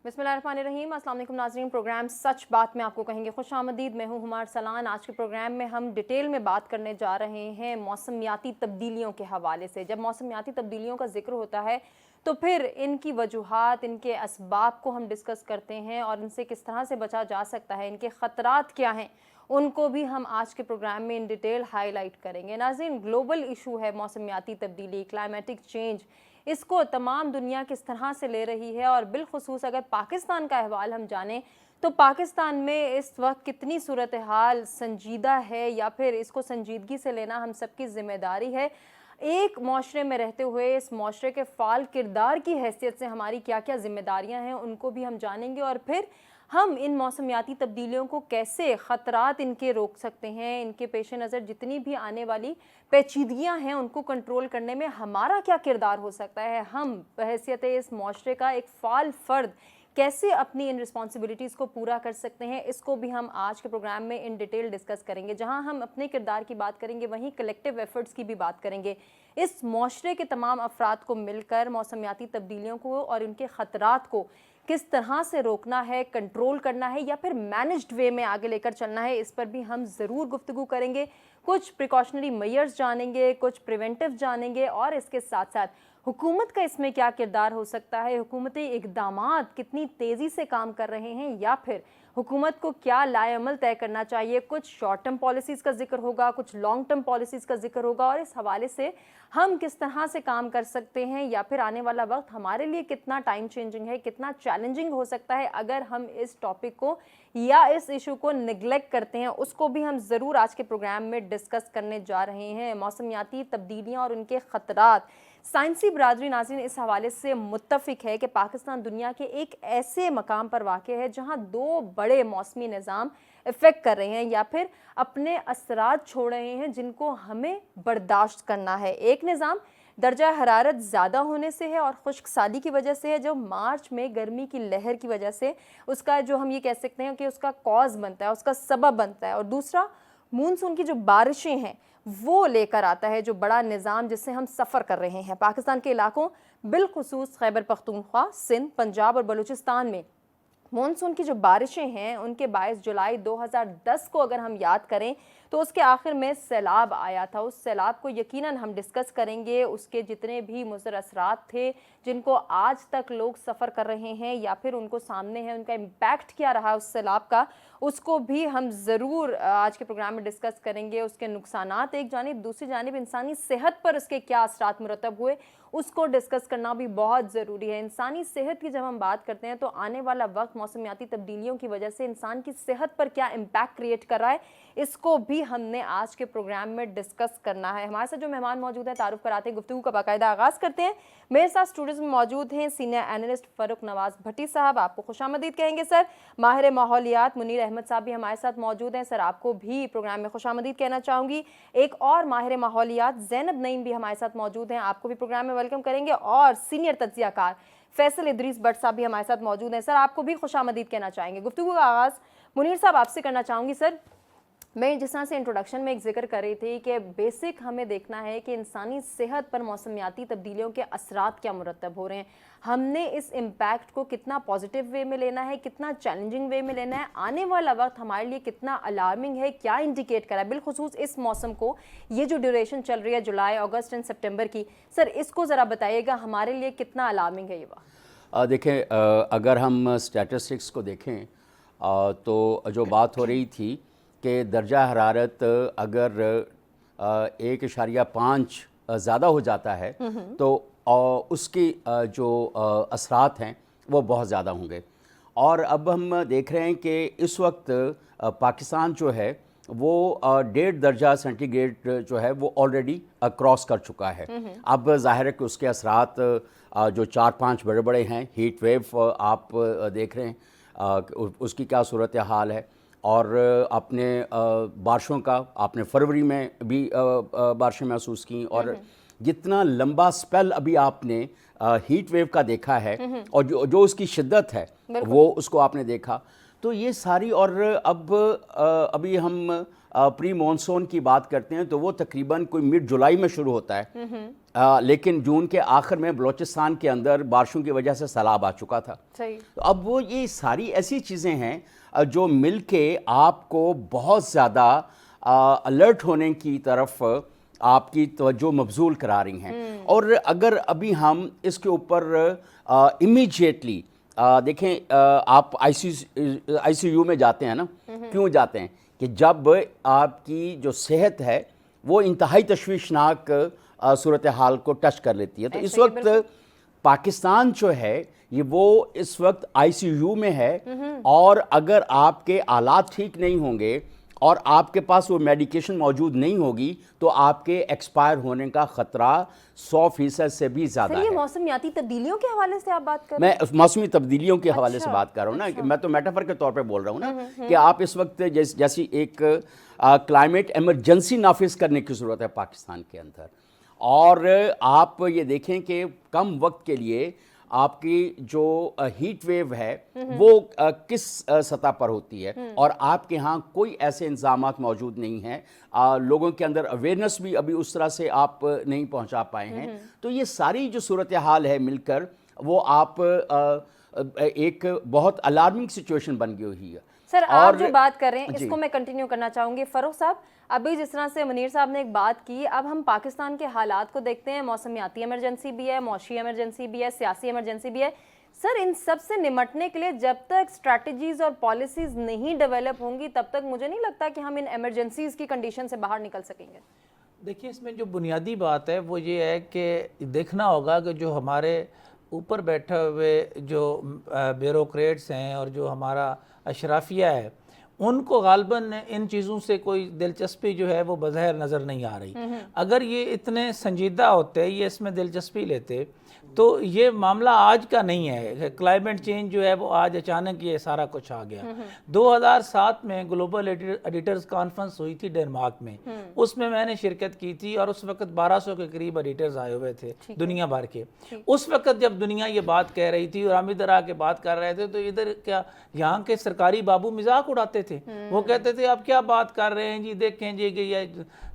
बिस्मिल्लाहिर्रहमानिर्रहीम। अस्सलाम वालेकुम नाज़रीन, प्रोग्राम सच बात में आपको कहेंगे खुश आमदीद। मैं हूँ हुमा अरसलान। आज के प्रोग्राम में हम डिटेल में बात करने जा रहे हैं मौसमियाती तब्दीलियों के हवाले से। जब मौसमियाती तब्दीलियों का जिक्र होता है तो फिर इनकी वजूहात, इनके असबाब को हम डिस्कस करते हैं और इनसे किस तरह से बचा जा सकता है, इनके ख़तरात क्या हैं, उनको भी हम आज के प्रोग्राम में इन डिटेल हाईलाइट करेंगे। नाज़रीन, ग्लोबल इशू है मौसमियाती तब्दीली, क्लाइमेटिक चेंज। इसको तमाम दुनिया किस तरह से ले रही है और बिलखुसूस अगर पाकिस्तान का अहवाल हम जानें तो पाकिस्तान में इस वक्त कितनी सूरत हाल संजीदा है या फिर इसको संजीदगी से लेना हम सबकी ज़िम्मेदारी है। एक माशरे में रहते हुए इस माशरे के फ़ाल किरदार की हैसियत से हमारी क्या क्या ज़िम्मेदारियाँ हैं उनको भी हम जानेंगे और फिर हम इन मौसमियाती तब्दीलियों को कैसे ख़तरात इनके रोक सकते हैं, इनके पेश नज़र जितनी भी आने वाली पेचीदगियाँ हैं उनको कंट्रोल करने में हमारा क्या किरदार हो सकता है, हम बहैसियत इस माशरे का एक फ़ाल फ़र्द कैसे अपनी इन रिस्पॉन्सिबिलिटीज़ को पूरा कर सकते हैं, इसको भी हम आज के प्रोग्राम में इन डिटेल डिस्कस करेंगे। जहां हम अपने किरदार की बात करेंगे वहीं कलेक्टिव एफर्ट्स की भी बात करेंगे। इस माशरे के तमाम अफराद को मिलकर मौसमियाती तब्दीलियों को और उनके ख़तरात को किस तरह से रोकना है, कंट्रोल करना है या फिर मैनेज्ड वे में आगे लेकर चलना है, इस पर भी हम ज़रूर गुफ्तगू करेंगे। कुछ प्रिकॉशनरी मेजर्स जानेंगे, कुछ प्रिवेंटिव जानेंगे और इसके साथ साथ हुकूमत का इसमें क्या किरदार हो सकता है, हुकूमती इक़दामात कितनी तेज़ी से काम कर रहे हैं या फिर हुकूमत को क्या लाएअमल तय करना चाहिए। कुछ शॉर्ट टर्म पॉलिसीज़ का जिक्र होगा, कुछ लॉन्ग टर्म पॉलिसीज़ का जिक्र होगा और इस हवाले से हम किस तरह से काम कर सकते हैं या फिर आने वाला वक्त हमारे लिए कितना टाइम चेंजिंग है, कितना चैलेंजिंग हो सकता है अगर हम इस टॉपिक को या इस इशू को निगलेक्ट करते हैं, उसको भी हम ज़रूर आज के प्रोग्राम में डिस्कस करने जा रहे हैं। मौसमियाती तब्दीलियाँ और उनके ख़तरात। साइंसी बरादरी नाज़रीन इस हवाले से मुत्तफ़िक है कि पाकिस्तान दुनिया के एक ऐसे मकाम पर वाक़ है जहाँ दो बड़े मौसमी निज़ाम इफ़ेक्ट कर रहे हैं या फिर अपने असरात छोड़ रहे हैं जिनको हमें बर्दाश्त करना है। एक निज़ाम दर्जा हरारत ज़्यादा होने से है और खुश्क साली की वजह से है, जो मार्च में गर्मी की लहर की वजह से उसका जो हम ये कह सकते हैं कि उसका कॉज बनता है, उसका सबब बनता है। और दूसरा मूनसून की जो बारिशें हैं वो लेकर आता है जो बड़ा निज़ाम जिससे हम सफ़र कर रहे हैं। पाकिस्तान के इलाकों बिलखुसूस खैबर पख्तूनख्वा, सिंध, पंजाब और बलूचिस्तान में मॉनसून की जो बारिशें हैं उनके बायस जुलाई 2010 को अगर हम याद करें तो उसके आखिर में सैलाब आया था। उस सैलाब को यकीनन हम डिस्कस करेंगे, उसके जितने भी मुज़र असरात थे जिनको आज तक लोग सफ़र कर रहे हैं या फिर उनको सामने है, उनका इम्पैक्ट क्या रहा उस सैलाब का, उसको भी हम ज़रूर आज के प्रोग्राम में डिस्कस करेंगे। उसके नुकसानात एक जानिब, दूसरी जानिब इंसानी सेहत पर उसके क्या असरात मुरतब हुए उसको डिस्कस करना भी बहुत ज़रूरी है। इंसानी सेहत की जब हम बात करते हैं तो आने वाला वक्त मौसमियाती तब्दीलियों की वजह से इंसान की सेहत पर क्या इम्पैक्ट क्रिएट कर रहा है, इसको भी हमने आज के प्रोग्राम में डिस्कस करना है। हमारे साथ जो मेहमान मौजूद हैं तारुफ कराते हैं, गुफ्तगू का बाकायदा आगाज़ करते हैं। मेरे साथ स्टूडियोज़ में मौजूद हैं सीनियर एनालिस्ट फ़ारूक नवाज़ भट्टी साहब, आपको खुशामदीद कहेंगे सर। माहिर माहौलियात मुनीर अहमद साहब भी हमारे साथ मौजूद हैं सर, आपको भी प्रोग्राम में खुशामदीद कहना चाहूँगी। एक और माहिर माहौलियात ज़ैनब नईम भी हमारे साथ मौजूद हैं, आपको भी प्रोग्राम में वेलकम करेंगे। और सीनियर तज्ज़ियाकार फैसल इदरीस भट्ट साहब भी हमारे साथ मौजूद हैं सर, आपको भी खुशामदीद कहना चाहेंगे। गुफ्तगू का आगाज़ मुनीर साहब आपसे करना चाहूँगी। सर, मैं जिस तरह से इंट्रोडक्शन में एक जिक्र कर रही थी कि बेसिक हमें देखना है कि इंसानी सेहत पर मौसमियाती तब्दीलियों के असरात क्या मुरतब हो रहे हैं, हमने इस इम्पैक्ट को कितना पॉजिटिव वे में लेना है, कितना चैलेंजिंग वे में लेना है, आने वाला वक्त हमारे लिए कितना अलार्मिंग है, क्या इंडिकेट करा है बिलखुसूस इस मौसम को, ये जो ड्यूरेशन चल रही है जुलाई, अगस्त एंड सितंबर की, सर इसको ज़रा बताइएगा हमारे लिए कितना अलार्मिंग है ये बात। देखें, अगर हम स्टैटिस्टिक्स को देखें तो जो बात हो रही थी कि दर्जा हरारत अगर 1.5 ज़्यादा हो जाता है तो उसकी जो असरात हैं वो बहुत ज़्यादा होंगे। और अब हम देख रहे हैं कि इस वक्त पाकिस्तान जो है वो 1.5 दर्जा सेंटीग्रेड जो है वो ऑलरेडी क्रॉस कर चुका है। अब ज़ाहिर है कि उसके असरात जो 4-5 बड़े बड़े हैं, हीट वेव आप देख रहे हैं उसकी क्या सूरत हाल है। और अपने बारिशों का आपने फरवरी में भी बारिशें महसूस की और जितना लंबा स्पेल अभी आपने हीट वेव का देखा है और जो उसकी शिद्दत है वो उसको आपने देखा, तो ये सारी। और अब अभी हम प्री मॉनसून की बात करते हैं तो वो तकरीबन कोई मिड जुलाई में शुरू होता है लेकिन जून के आखिर में बलूचिस्तान के अंदर बारिशों की वजह से सैलाब आ चुका था। सही। तो अब वो ये सारी ऐसी चीज़ें हैं जो मिल के आपको बहुत ज़्यादा अलर्ट होने की तरफ आपकी तवज्जो मबजूल करा रही हैं। और अगर अभी हम इसके ऊपर इमीडिएटली देखें, आप ICU में जाते हैं ना, क्यों जाते हैं कि जब आपकी जो सेहत है वो इंतहाई तशवीशनाक सूरत हाल को टच कर लेती है। तो इस वक्त पाकिस्तान जो है ये वो इस वक्त ICU में है, और अगर आपके आलात ठीक नहीं होंगे और आपके पास वो मेडिकेशन मौजूद नहीं होगी तो आपके एक्सपायर होने का ख़तरा 100% से भी ज़्यादा सर, ये है। मौसमियाती तब्दीलियों के हवाले से आप बात कर रहे हैं? मैं मौसमी तब्दीलियों के हवाले से बात कर रहा हूँ ना, कि मैं तो मेटाफर के तौर पे बोल रहा हूँ ना कि आप इस वक्त जैसी एक क्लाइमेट इमरजेंसी नाफिज करने की ज़रूरत है पाकिस्तान के अंदर। और आप ये देखें कि कम वक्त के लिए आपकी जो हीट वेव है वो किस सतह पर होती है, और आपके यहाँ कोई ऐसे इंतजामात मौजूद नहीं हैं, लोगों के अंदर अवेयरनेस भी अभी उस तरह से आप नहीं पहुँचा पाए हैं। तो ये सारी जो सूरत हाल है मिलकर वो आप एक बहुत अलार्मिंग सिचुएशन बन गई हुई है। सर, आप जो बात कर रहे हैं इसको मैं कंटिन्यू करना चाहूँगी। फ़ारूक साहब, अभी जिस तरह से मुनीर साहब ने एक बात की, अब हम पाकिस्तान के हालात को देखते हैं, मौसमियाती इमरजेंसी भी है, मौशी इमरजेंसी भी है, सियासी इमरजेंसी भी है। सर, इन सब से निमटने के लिए जब तक स्ट्रैटेजीज़ और पॉलिसीज़ नहीं डेवलप होंगी तब तक मुझे नहीं लगता कि हम इन एमरजेंसीज़ की कंडीशन से बाहर निकल सकेंगे। देखिए, इसमें जो बुनियादी बात है वो ये है कि देखना होगा कि जो हमारे ऊपर बैठे हुए जो ब्यूरोक्रेट्स हैं और जो हमारा अशराफिया है, उनको गालबन इन चीज़ों से कोई दिलचस्पी जो है वो बज़ाहिर नज़र नहीं आ रही। अगर ये इतने संजीदा होते, ये इसमें दिलचस्पी लेते, तो ये मामला आज का नहीं है। क्लाइमेट चेंज जो है वो आज अचानक ये सारा कुछ आ गया। 2007 में ग्लोबल एडिटर्स कॉन्फ्रेंस हुई थी डेनमार्क में, उसमें मैंने शिरकत की थी और उस वक्त 1200 के करीब एडिटर्स आए हुए थे दुनिया भर के। उस वक्त जब दुनिया ये बात कह रही थी और हम इधर आके बात कर रहे थे, तो इधर क्या यहाँ के सरकारी बाबू मजाक उड़ाते थे। वो कहते थे आप क्या बात कर रहे हैं जी, देखें जी कि ये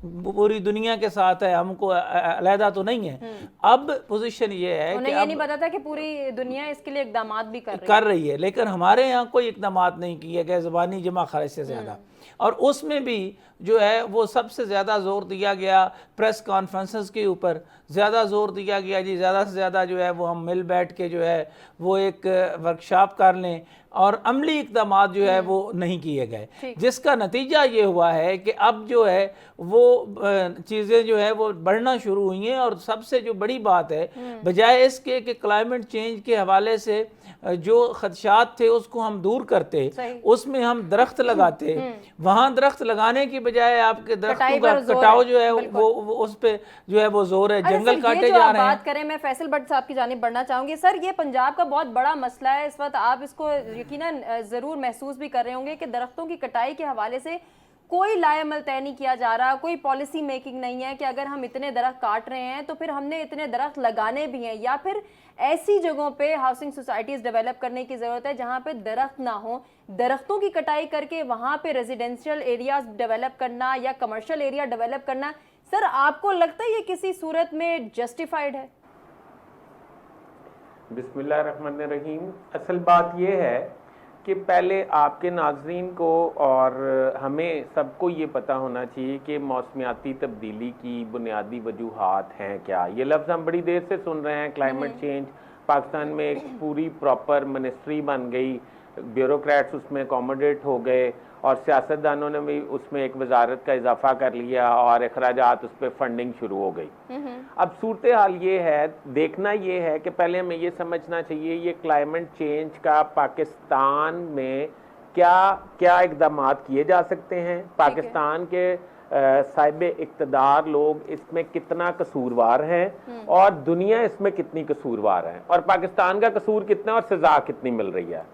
पूरी दुनिया के साथ है, हमको अलहदा तो नहीं है। अब पोजीशन ये है कि उन्हें ये नहीं पता था कि पूरी दुनिया इसके लिए इकदामात भी कर रही है, लेकिन हमारे यहाँ कोई इकदामात नहीं किए गए, ज़बानी जमा खर्च से ज़्यादा। और उसमें भी जो है वो सबसे ज़्यादा ज़ोर दिया गया प्रेस कॉन्फ्रेंसेस के ऊपर, ज़्यादा ज़ोर दिया गया जी ज़्यादा से ज़्यादा जो है वो हम मिल बैठ के जो है वो एक वर्कशॉप कर लें, और अमली इक़दामात जो है वो नहीं किए गए, जिसका नतीजा ये हुआ है कि अब जो है वो चीज़ें जो है वो बढ़ना शुरू हुई हैं। और सबसे जो बड़ी बात है, बजाय इसके कि क्लाइमेट चेंज के हवाले से जो खदशात थे उसको हम दूर करते, उसमें हम दरख्त लगाते, वहाँ दरख्त लगाने की बजाय आपके दरख्तों का कटाव जो है वो उस पे जो है वो जोर है, जंगल काटे जा रहे हैं। बात करें, मैं फैसल भट्ट साहब की जानिब बढ़ना चाहूंगी। सर, ये पंजाब का बहुत बड़ा मसला है इस वक्त, आप इसको यकीनन जरूर महसूस भी कर रहे होंगे कि दरख्तों की कटाई के हवाले से कोई लाएमल तय नहीं किया जा रहा, कोई पॉलिसी मेकिंग नहीं है कि अगर हम इतने दरख्त काट रहे हैं तो फिर हमने इतने दरख्त लगाने भी हैं, या फिर ऐसी जगहों पे हाउसिंग सोसाइटीज़ डेवलप करने की ज़रूरत है जहाँ पे दरख्त ना हो, दरख्तों की कटाई करके वहाँ पे रेजिडेंशियल एरियाज डेवलप करना या कमर्शियल एरिया डेवलप करना। सर, आपको लगता है ये किसी सूरत में जस्टिफाइड है? बिस्मिल्लाहिर्रहमानिर्रहीम। असल बात ये है कि पहले आपके नाजरीन को और हमें सबको ये पता होना चाहिए कि मौसमियाती तब्दीली की बुनियादी वजूहात हैं क्या। ये लफ्ज़ हम बड़ी देर से सुन रहे हैं, क्लाइमेट चेंज। पाकिस्तान में एक पूरी प्रॉपर मिनिस्ट्री बन गई, ब्यूरोक्रेट्स उसमें अकोमोडेट हो गए और सियासतदानों ने भी उसमें एक वजारत का इजाफा कर लिया और अखराजात उस पर फंडिंग शुरू हो गई। अब सूरत हाल ये है, देखना ये है कि पहले हमें ये समझना चाहिए ये क्लाइमेट चेंज का पाकिस्तान में क्या क्या इक़दामात किए जा सकते हैं, पाकिस्तान के साहिब इक़्तिदार लोग इसमें कितना कसूरवार हैं और दुनिया इसमें कितनी कसूरवार है, और पाकिस्तान का कसूर कितना और सज़ा कितनी मिल रही है।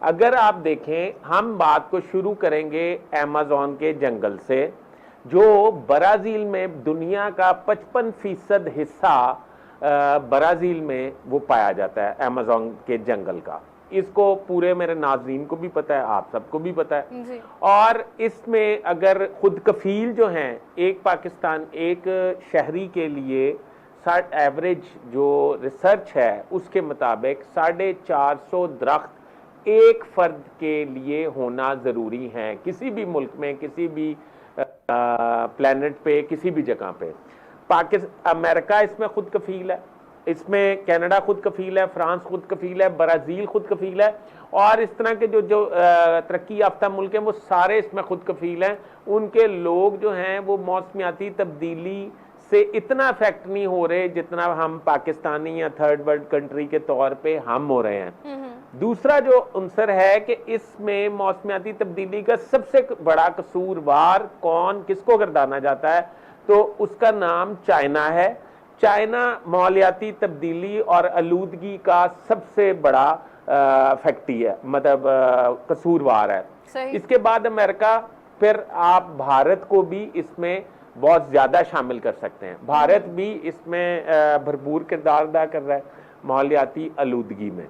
अगर आप देखें, हम बात को शुरू करेंगे अमेज़न के जंगल से, जो ब्राज़ील में दुनिया का 55% हिस्सा ब्राज़ील में वो पाया जाता है, अमेज़न के जंगल का। इसको पूरे मेरे नाज़रीन को भी पता है, आप सबको भी पता है। और इसमें अगर खुद कफील जो हैं, एक पाकिस्तान एक शहरी के लिए ایوریج جو ریسرچ ہے اس کے مطابق 450 درخت ایک فرد کے لیے ہونا ضروری ہیں کسی بھی ملک میں, کسی بھی پلانٹ پہ, کسی بھی جگہ پہ. امریکہ اس میں خود کفیل ہے, اس میں کینیڈا خود کفیل ہے, فرانس خود کفیل ہے, برازیل خود کفیل ہے, اور اس طرح کے جو ترقی یافتہ ملک ہیں وہ سارے اس میں خود کفیل ہیں. ان کے لوگ جو ہیں وہ موسمیاتی تبدیلی سے اتنا افیکٹ نہیں ہو رہے جتنا ہم پاکستانی یا تھرڈ ورلڈ کنٹری کے طور پہ ہم ہو رہے ہیں. دوسرا جو عنصر ہے کہ اس میں موسمیاتی تبدیلی کا سب سے بڑا قصوروار کون, کس کو گردانا جاتا ہے, تو اس کا نام چائنا ہے. چائنا ماحولیاتی تبدیلی اور آلودگی کا سب سے بڑا فیکٹری ہے, مطلب قصوروار ہے. اس کے بعد امریکہ, پھر آپ بھارت کو بھی اس میں بہت زیادہ شامل کر سکتے ہیں. بھارت بھی اس میں بھرپور کردار ادا کر رہا ہے ماحولیاتی آلودگی میں.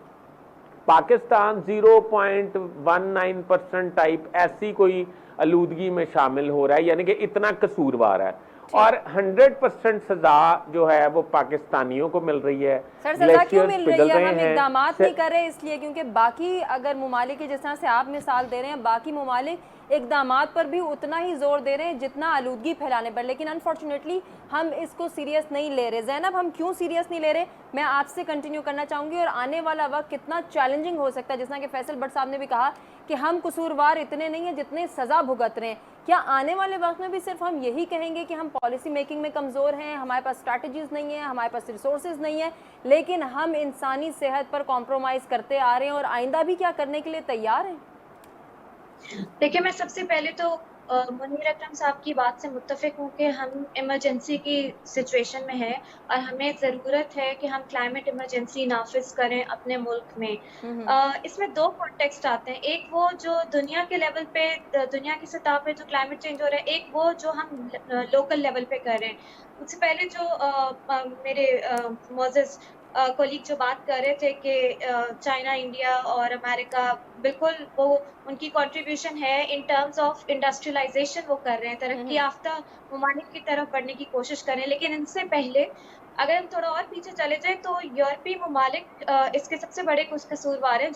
پاکستان 0.19% ٹائپ ایسی کوئی آلودگی میں شامل ہو رہا ہے, یعنی کہ اتنا قصوروار ہے. اور 100% سزا جو ہے وہ پاکستانیوں کو مل رہی ہے. سر سزا کیوں مل رہی ہے؟ ہم اقدامات نہیں کر رہے اس لیے کیونکہ باقی اگر ممالک کے جس طرح سے آپ مثال دے رہے ہیں, باقی ممالک اقدامات پر بھی اتنا ہی زور دے رہے ہیں جتنا آلودگی پھیلانے پر, لیکن انفارچونیٹلی ہم اس کو سیریس نہیں لے رہے. زینب, ہم کیوں سیریس نہیں لے رہے, میں آپ سے کنٹینیو کرنا چاہوں گی. اور آنے والا وقت کتنا چیلنجنگ ہو سکتا ہے, جس طرح کہ فیصل بٹ صاحب نے بھی کہا کہ ہم قصوروار اتنے نہیں ہیں جتنے سزا بھگت رہے ہیں. کیا آنے والے وقت میں بھی صرف ہم یہی کہیں گے کہ ہم پالیسی میکنگ میں کمزور ہیں, ہمارے پاس اسٹریٹجیز نہیں ہیں, ہمارے پاس ریسورسز نہیں ہیں, لیکن ہم انسانی صحت پر کمپرومائز کرتے آ رہے ہیں اور آئندہ بھی کیا کرنے کے لیے تیار ہیں؟ دیکھیں, میں سب سے پہلے تو منیر اکرم صاحب کی بات سے متفق ہوں کہ ہم ایمرجنسی کی سچویشن میں ہیں اور ہمیں ضرورت ہے کہ ہم کلائمیٹ ایمرجنسی نافذ کریں اپنے ملک میں. اس میں دو کانٹیکسٹ آتے ہیں. ایک وہ جو دنیا کے لیول پہ, دنیا کی سطح پہ جو کلائمیٹ چینج ہو رہا ہے, ایک وہ جو ہم لوکل لیول پہ کر رہے ہیں. اس سے پہلے جو میرے معزز کولیگ جو بات کر رہے تھے کہ چائنا, انڈیا اور امریکہ, بالکل وہ ان کی کنٹریبیوشن ہے ان ٹرمز آف انڈسٹریلائزیشن. وہ کر رہے ہیں, ترقی یافتہ ممالک کی طرف بڑھنے کی کوشش کر رہے ہیں. لیکن ان سے پہلے اگر ہم تھوڑا اور پیچھے چلے جائیں تو یورپی ممالک اس کے سب سے بڑے قصوروار ہیں,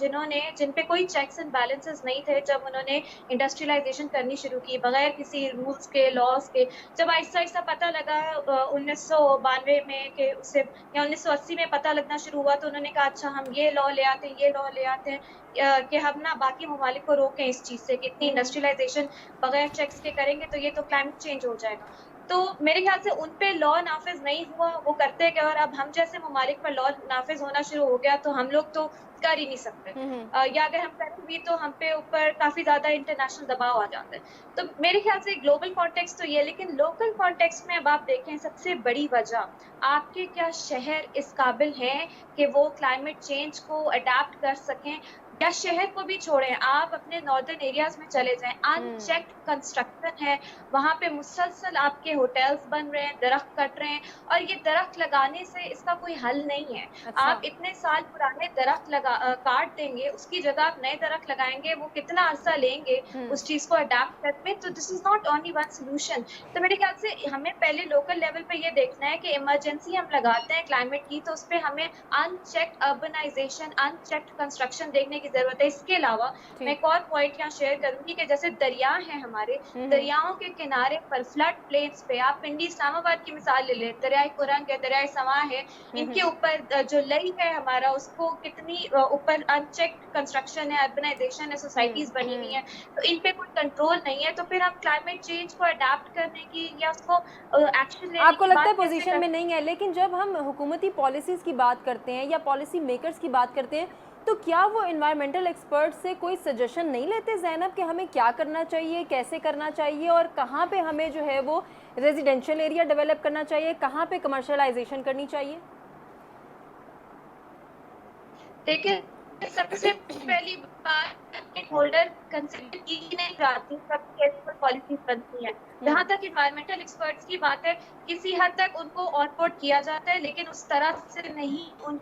جن پہ کوئی چیکس اینڈ بیلنسز نہیں تھے جب انہوں نے انڈسٹریلائزیشن کرنی شروع کی بغیر کسی رولز کے, لاز کے. جب آہستہ آہستہ پتہ لگا 1992 میں کہ اس سے یا 1980 میں پتہ لگنا شروع ہوا, تو انہوں نے کہا اچھا ہم یہ لا لے آتے ہیں, یہ لا لے آتے ہیں کہ ہم نہ باقی ممالک کو روکیں اس چیز سے کہ اتنی انڈسٹریلائزیشن بغیر چیکس کے کریں گے تو یہ تو کلائمیٹ چینج ہو جائے گا. تو میرے خیال سے ان پہ لا نافذ نہیں ہوا, وہ کرتے گئے, اور اب ہم جیسے ممالک پر لا نافذ ہونا شروع ہو گیا تو ہم لوگ تو کر ہی نہیں سکتے, یا اگر ہم کریں بھی تو ہم پہ اوپر کافی زیادہ انٹرنیشنل دباؤ آ جاتا ہے. تو میرے خیال سے گلوبل کانٹیکسٹ تو یہ, لیکن لوکل کانٹیکسٹ میں اب آپ دیکھیں سب سے بڑی وجہ آپ کے کیا شہر اس قابل ہیں کہ وہ کلائمیٹ چینج کو اڈیپٹ کر سکیں. یا شہر کو بھی چھوڑیں, آپ اپنے ناردرن ایریاز میں چلے جائیں, ان چیکڈ کنسٹرکشن ہے وہاں پہ, مسلسل آپ کے ہوٹلز بن رہے ہیں, درخت کٹ رہے ہیں, اور یہ درخت لگانے سے اس کا کوئی حل نہیں ہے. آپ اتنے سال پرانے درخت کاٹ دیں گے, اس کی جگہ آپ نئے درخت لگائیں گے, وہ کتنا عرصہ لیں گے اس چیز کو اڈیپٹ کرنے میں. تو this is not only one solution. تو میرے خیال سے ہمیں پہلے لوکل لیول پہ یہ دیکھنا ہے کہ ایمرجنسی ہم لگاتے ہیں کلائمیٹ کی, تو اس پہ ہمیں ان چیکڈ اربنائزیشن, ان چیکڈ کنسٹرکشن دیکھنے کی ضرورت ہے. اس کے علاوہ میں ایک اور پوائنٹ یہاں شیئر کروں گی کہ جیسے دریا ہیں ہمارے, دریاؤں کے کنارے پر فلڈ پلینس پہ, آپ پنڈی اسلام آباد کی مثال لے لیں, دریائے کرنگ ہے, دریائے سواں ہے, ان کے اوپر جو لئی ہے ہمارا, اس کو کتنی اوپر ان چیکڈ کنسٹرکشن ہے, اربنائزیشن ہے, سوسائٹیز بنی ہوئی ہیں, تو ان پہ کوئی کنٹرول نہیں ہے. تو پھر ہم کلائمیٹ چینج کو اڈیپٹ کرنے کی یا اس کو ایکشن لینے کی آپ کو لگتا ہے پوزیشن میں نہیں ہے. لیکن جب ہم حکومتی پالیسیز کی بات کرتے ہیں یا پالیسی میکرز کی بات کرتے ہیں, تو کیا وہ انوائرمنٹل ایکسپرٹ سے کوئی سجیشن نہیں لیتے زینب کہ ہمیں کیا کرنا چاہیے, کیسے کرنا چاہیے, اور کہاں پہ ہمیں جو ہے وہ ریزیڈینشیل ایریا ڈیولپ کرنا چاہیے, کہاں پہ کمرشلائزیشن کرنی چاہیے؟ دیکھیں, سب سے پہلی بات ہولڈر کنسیڈر کی نہیں جاتی سب کی پالیسیز بنتی ہیں. جہاں تک انوائرمنٹل ایکسپرٹس کی بات ہے, کسی حد تک ان کو آن بورڈ کیا جاتا ہے, لیکن اس طرح سے نہیں ان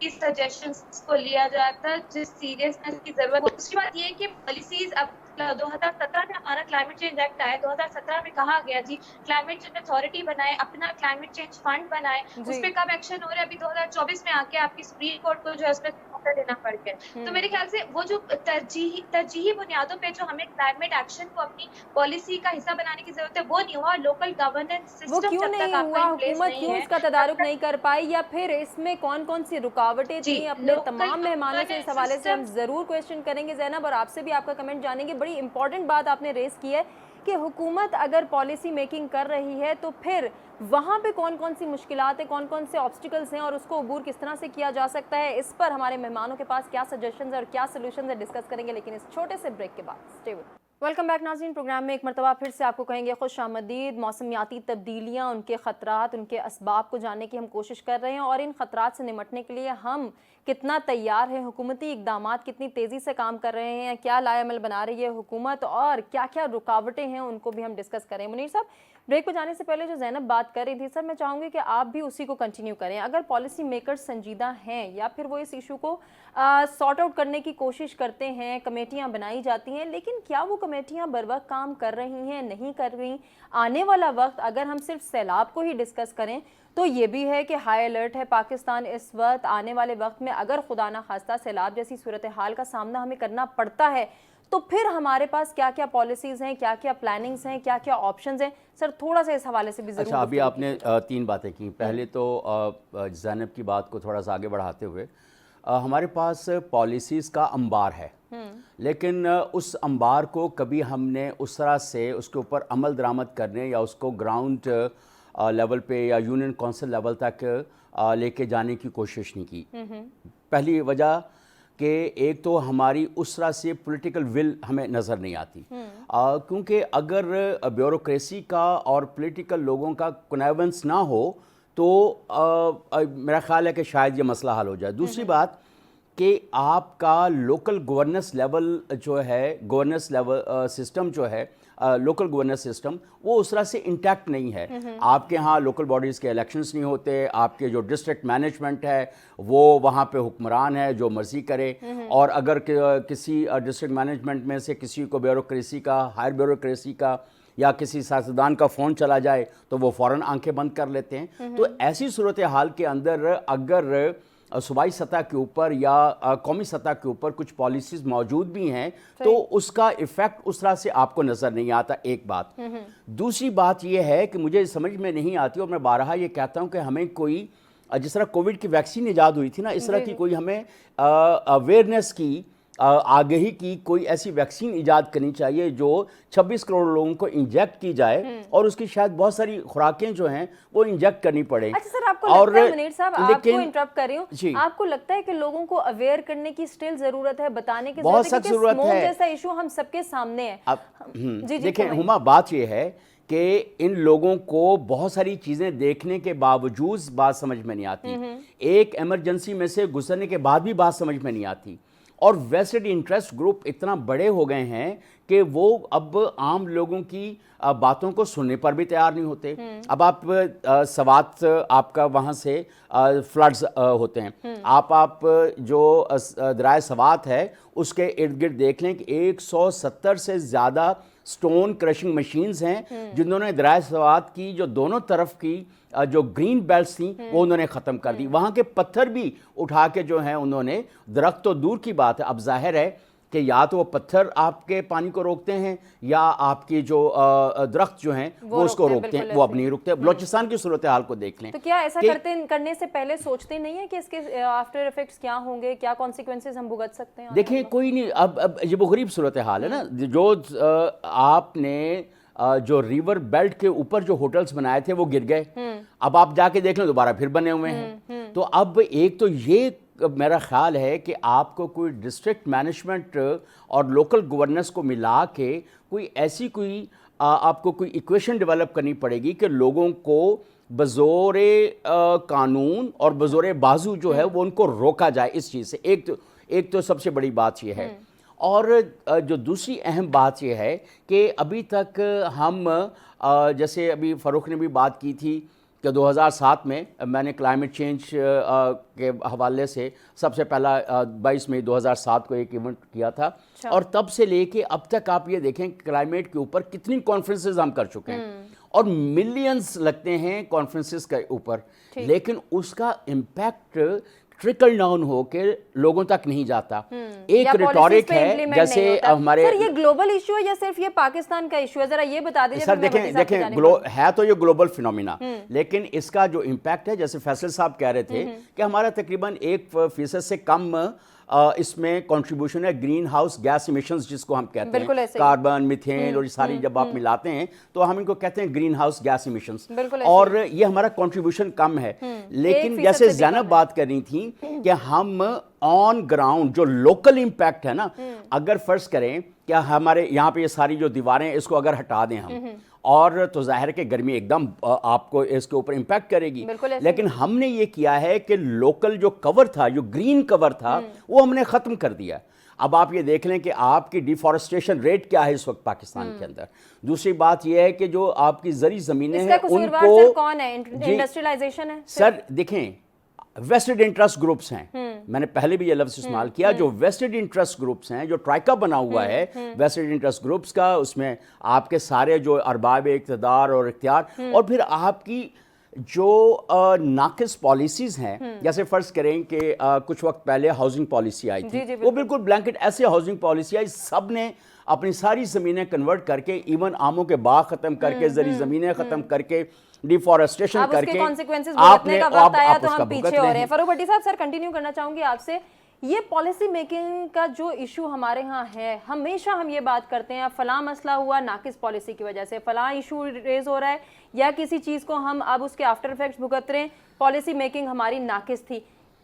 की सजेशंस को लिया जाता जिस सीरियसनेस की जरूरत है। दूसरी बात ये है कि पॉलिसीज अब 2017 में हमारा क्लाइमेट चेंज एक्ट आया, 2017 में कहा गया जी क्लाइमेट चेंज अथॉरिटी बनाए, अपना क्लाइमेट चेंज फंड बनाए, उस पर कब एक्शन हो रहा है? अभी 2024 में आके आपकी सुप्रीम कोर्ट को जो है उस पर मौका देना पड़ गया। तो मेरे ख्याल से वो जो तरजीही बुनियादों पे जो हमें क्लाइमेट एक्शन को अपनी पॉलिसी का हिस्सा बनाने की जरूरत है वो नहीं हुआ। लोकल गवर्नेंस वो सिस्टम क्यों जब नहीं तक आपका हुआ, इन प्लेस हुकूमत नहीं क्यों है इसका तदारुक नहीं कर पाई, या फिर इसमें कौन कौन सी रुकावटें जी, थी? अपने local तमाम मेहमानों से इस हवाले से हम governance ज़रूर क्वेश्चन करेंगे ज़ैनब, और आपसे भी आपका कमेंट जानेंगे। बड़ी इंपॉर्टेंट बात आपने रेस की है कि हुकूमत अगर पॉलिसी मेकिंग कर रही है तो फिर वहाँ पे कौन कौन सी मुश्किलात हैं, कौन कौन से ऑब्स्टिकल्स हैं और उसको अबूर किस तरह से किया जा सकता है, इस पर हमारे मेहमानों के पास क्या सजेशंस और क्या सोल्यूशंस है डिस्कस करेंगे, लेकिन इस छोटे से ब्रेक के बाद। Stay with. वेलकम बैक नाज़रीन, प्रोग्राम में एक मरतबा फिर से आपको कहेंगे खुश आमदीद। मौसमियाती तब्दीलियाँ, उनके ख़तरात, उनके असबाब को जानने की हम कोशिश कर रहे हैं और इन ख़तरात से निमटने के लिए हम कितना तैयार है, हुकूमती इक़दामात कितनी तेज़ी से काम कर रहे हैं, क्या लाएअमल बना रही है हुकूमत और क्या क्या रुकावटें हैं, उनको भी हम डिस्कस करें। मुनीर साहब, ब्रेक पर जाने से पहले जो ज़ैनब बात कर रही थी, सर मैं चाहूँगी कि आप भी उसी को कंटिन्यू करें। अगर पॉलिसी मेकर्स संजीदा हैं या फिर वो इस इशू को सॉर्ट आउट करने की कोशिश करते हैं, कमेटियाँ बनाई जाती हैं, लेकिन क्या वो कमेटियाँ बर वक्त काम कर रही हैं, नहीं कर रही? आने वाला वक्त अगर हम सिर्फ सैलाब को ही डिस्कस करें तो ये भी है कि हाई अलर्ट है पाकिस्तान इस वक्त। आने वाले वक्त में अगर खुदा ना खास्ता सैलाब जैसी सूरत हाल का सामना हमें करना पड़ता है तो फिर हमारे पास क्या क्या पॉलिसीज़ हैं, क्या क्या प्लानिंग्स हैं, क्या क्या ऑप्शंस हैं? सर थोड़ा सा इस हवाले से भी ज़रूर। अच्छा, अभी आपने तीन बातें की। पहले तो ज़ैनब की बात को थोड़ा सा आगे बढ़ाते हुए, हमारे पास पॉलिसीज़ का अंबार है, लेकिन उस अंबार को कभी हमने उस तरह से उसके ऊपर अमल दरामद करने या उसको ग्राउंड लेवल पे या यूनियन काउंसिल लेवल तक लेके जाने की कोशिश नहीं की। पहली वजह कि एक तो हमारी उस तरह से पॉलिटिकल विल हमें नज़र नहीं आती, क्योंकि अगर ब्यूरोक्रेसी का और पॉलिटिकल लोगों का कनेवेंस ना हो तो मेरा ख्याल है कि शायद ये मसला हल हो जाए। दूसरी बात कि आपका लोकल गवर्नेंस लेवल जो है, गवर्नेंस लेवल सिस्टम जो है, लोकल गवर्नेंस सिस्टम, वो उस तरह से इंटैक्ट नहीं है। आपके यहाँ लोकल बॉडीज़ के इलेक्शंस नहीं होते, आपके जो डिस्ट्रिक्ट मैनेजमेंट है वो वहाँ पे हुक्मरान है जो मर्ज़ी करे, और अगर किसी डिस्ट्रिक्ट मैनेजमेंट में से किसी को ब्यूरोक्रेसी का, हायर ब्यूरोक्रेसी का या किसी सियासतदान का फ़ोन चला जाए तो वो फ़ौरन आंखें बंद कर लेते हैं। तो ऐसी सूरत हाल के अंदर अगर सूबाई सतह के ऊपर या कौमी सतह के ऊपर कुछ पॉलिसीज़ मौजूद भी हैं तो उसका इफ़ेक्ट उस तरह से आपको नज़र नहीं आता, एक बात। दूसरी बात यह है कि मुझे समझ में नहीं आती, और मैं बारहा ये कहता हूँ कि हमें कोई, जिस तरह कोविड की वैक्सीन ईजाद हुई थी ना, इस तरह की कोई हमें अवेयरनेस की, आगही की कोई ऐसी वैक्सीन ईजाद करनी चाहिए जो 26 करोड़ लोगों को इंजेक्ट की जाए, और उसकी शायद बहुत सारी खुराकें जो हैं वो इंजेक्ट करनी पड़े। अच्छा सर, आपको लगता है, मुनीर साहब आपको इंटरप्ट कर रही हूँ, आपको लगता है कि लोगों को अवेयर करने की स्टिल जरूरत है, बताने की बहुत सख्त जरूरत है? जैसा इशू हम सबके सामने है। जी देखिए हुमा, बात ये है कि इन लोगों को बहुत सारी चीज़ें देखने के बावजूद बात समझ में नहीं आती, एक एमरजेंसी में से गुजरने के बाद भी बात समझ में नहीं आती, और वेस्टेड इंटरेस्ट ग्रुप इतना बड़े हो गए हैं कि वो अब आम लोगों की बातों को सुनने पर भी तैयार नहीं होते। अब आप सवात, आपका वहाँ से फ्लड्स होते हैं, आप जो दराय सवात है उसके इर्द गिर्द देख लें कि 170 से ज़्यादा स्टोन क्रशिंग मशीन्स हैं जिन्होंने दराय सवात की जो दोनों तरफ की जो ग्रीन बेल्ट्स थी वो उन्होंने ख़त्म कर दी। वहाँ के पत्थर भी उठा के जो हैं उन्होंने, दरख्त तो दूर की बात है, अब जाहिर है कि या तो वो पत्थर आपके पानी को रोकते हैं या आपकी जो दरख्त जो हैं वो उसको रोकते हैं, वो अब नहीं रुकते। बलोचिस्तान की सूरत हाल को देख लें। तो क्या ऐसा करने से पहले सोचते नहीं है कि इसके आफ्टर इफेक्ट्स क्या होंगे, क्या कॉन्सिक्वेंसेस हम भुगत सकते हैं? देखिए कोई नहीं, अब ये वो गरीब सूरत हाल है ना, जो आपने जो रिवर बेल्ट के ऊपर जो होटल्स बनाए थे वो गिर गए, अब आप जाके देख लें दोबारा फिर बने हुए हैं। तो अब एक तो ये मेरा ख्याल है कि आपको कोई डिस्ट्रिक्ट मैनेजमेंट और लोकल गवर्नेंस को मिला के कोई ऐसी आपको कोई इक्वेशन डेवलप करनी पड़ेगी कि लोगों को बज़ोरे कानून और बज़ोरे बाजू जो है वो उनको रोका जाए इस चीज़ से। एक तो सबसे बड़ी बात ये है, और जो दूसरी अहम बात यह है कि अभी तक हम, जैसे अभी फ़ारूक ने भी बात की थी کہ 2007 میں میں نے کلائمیٹ چینج کے حوالے سے سب سے پہلا 22 مئی 2007 کو ایک ایونٹ کیا تھا، اور تب سے لے کے اب تک آپ یہ دیکھیں کلائمیٹ کے اوپر کتنی کانفرنسز ہم کر چکے ہیں، اور ملینز لگتے ہیں کانفرنسز کے اوپر، لیکن اس کا امپیکٹ ٹرکل ڈاؤن ہو کے لوگوں تک نہیں جاتا. ایک ریٹورک ہے جیسے ہمارے، سر یہ گلوبل ایشو ہے یا صرف یہ پاکستان کا ایشو ہے؟ ذرا یہ بتا دیجیے. سر دیکھیں ہے تو یہ گلوبل فینومینا، لیکن اس کا جو امپیکٹ ہے، جیسے فیصل صاحب کہہ رہے تھے کہ ہمارا تقریباً 1% سے کم اس میں کنٹریبیوشن ہے گرین ہاؤس گیس ایمیشنز، جس کو ہم کہتے ہیں کاربن، میتھین اور یہ ساری جب آپ ملاتے ہیں تو ہم ان کو کہتے ہیں گرین ہاؤس گیس ایمیشنز، اور یہ ہمارا کنٹریبیوشن کم ہے. لیکن جیسے زینب بات کر رہی تھی کہ ہم آن گراؤنڈ جو لوکل امپیکٹ ہے نا، اگر فرض کریں کہ ہمارے یہاں پہ یہ ساری جو دیواریں اس کو اگر ہٹا دیں ہم، اور تو ظاہر کہ گرمی ایک دم آپ کو اس کے اوپر امپیکٹ کرے گی، لیکن ہم نے یہ کیا ہے کہ لوکل جو کور تھا، جو گرین کور تھا، وہ ہم نے ختم کر دیا. اب آپ یہ دیکھ لیں کہ آپ کی ڈیفارسٹیشن ریٹ کیا ہے اس وقت پاکستان کے اندر. دوسری بات یہ ہے کہ جو آپ کی زرعی زمینیں ہیں ان کو، کون ہے؟ انڈسٹریلائزیشن ہے سر. دیکھیں ویسٹڈ انٹرسٹ گروپس ہیں، میں نے پہلے بھی یہ لفظ استعمال کیا، جو ویسٹڈ انٹرسٹ گروپس ہیں، جو ٹرائکا بنا ہوا ہے ویسٹڈ انٹرسٹ گروپس کا، اس میں آپ کے سارے جو ارباب اقتدار اور اختیار، اور پھر آپ کی جو ناقص پالیسیز ہیں، جیسے فرض کریں کہ کچھ وقت پہلے ہاؤسنگ پالیسی آئی تھی، وہ بالکل بلینکٹ ایسے ہاؤسنگ پالیسی آئی، سب نے اپنی ساری زمینیں کنورٹ کر کے، ایون آموں کے باغ ختم کر کے، زرعی زمینیں ختم کر کے، ڈیفارسٹیشن کر کے، آپ نے وقت آیا تو ہم پیچھے ہو رہے ہیں. فاروق بھٹی صاحب، سر کنٹینیو کرنا چاہوں گی آپ سے. یہ پالیسی میکنگ کا جو ایشو ہمارے ہاں ہے، ہمیشہ ہم یہ بات کرتے ہیں فلاں مسئلہ ہوا ناقص پالیسی کی وجہ سے، فلاں ایشو ریز ہو رہا ہے، یا کسی چیز کو ہم اب اس کے آفٹر ایفیکٹس بھگت رہے ہیں، پالیسی میکنگ ہماری ناقص تھی.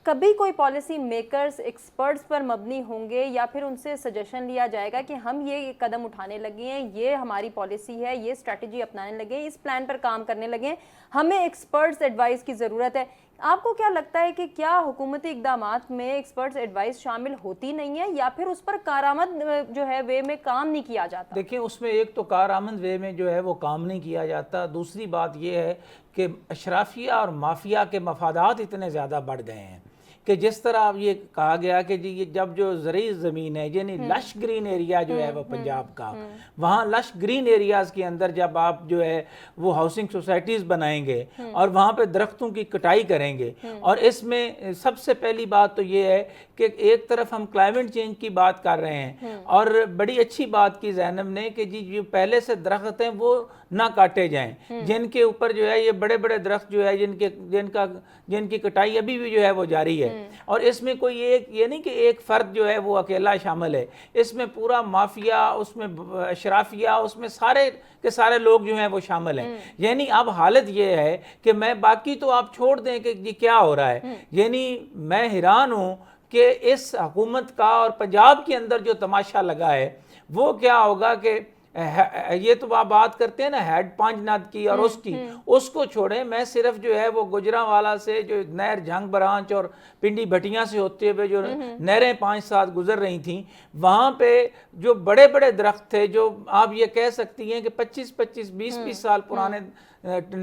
کبھی کوئی پالیسی میکرز ایکسپرٹس پر مبنی ہوں گے یا پھر ان سے سجیشن لیا جائے گا کہ ہم یہ قدم اٹھانے لگے ہیں، یہ ہماری پالیسی ہے، یہ اسٹریٹجی اپنانے لگے ہیں، اس پلان پر کام کرنے لگے ہیں، ہمیں ایکسپرٹس ایڈوائس کی ضرورت ہے. آپ کو کیا لگتا ہے کہ کیا حکومتی اقدامات میں ایکسپرٹس ایڈوائس شامل ہوتی نہیں ہے، یا پھر اس پر کارآمد جو ہے وے میں کام نہیں کیا جاتا؟ دیکھیں اس میں ایک تو کارآمد وے میں جو ہے وہ کام نہیں کیا جاتا. دوسری بات یہ ہے کہ اشرافیہ اور مافیا کے مفادات اتنے زیادہ بڑھ گئے ہیں کہ جس طرح اب یہ کہا گیا کہ جی یہ جب جو زرعی زمین ہے، یعنی لش گرین ایریا جو ہے وہ پنجاب کا، وہاں لش گرین ایریاز کے اندر جب آپ جو ہے وہ ہاؤسنگ سوسائٹیز بنائیں گے اور وہاں پہ درختوں کی کٹائی کریں گے، اور اس میں سب سے پہلی بات تو یہ ہے کہ ایک طرف ہم کلائمیٹ چینج کی بات کر رہے ہیں، اور بڑی اچھی بات کی زینب نے کہ جی جو پہلے سے درخت ہیں وہ نہ کاٹے جائیں، جن کے اوپر جو ہے یہ بڑے بڑے درخت جو ہے جن کی کٹائی ابھی بھی جو ہے وہ جاری ہے. اور اس میں کوئی یہ نہیں کہ ایک فرد جو ہے وہ اکیلا شامل ہے، اس میں پورا مافیا، اس میں اشرافیہ، اس میں سارے کے سارے لوگ جو ہیں وہ شامل ہیں. یعنی اب حالت یہ ہے کہ میں باقی تو آپ چھوڑ دیں کہ یہ کیا ہو رہا ہے، یعنی میں حیران ہوں کہ اس حکومت کا اور پنجاب کے اندر جو تماشا لگا ہے وہ کیا ہوگا کہ یہ تو آپ بات کرتے ہیں نا ہیڈ پانچ ناد کی اور اس کو چھوڑیں. میں صرف جو ہے وہ گجرانوالا سے جو نہر جھنگ برانچ اور پنڈی بھٹیاں سے ہوتے ہوئے جو نہریں 5 ساتھ گزر رہی تھیں، وہاں پہ جو بڑے بڑے درخت تھے، جو آپ یہ کہہ سکتی ہیں کہ 25-20 سال پرانے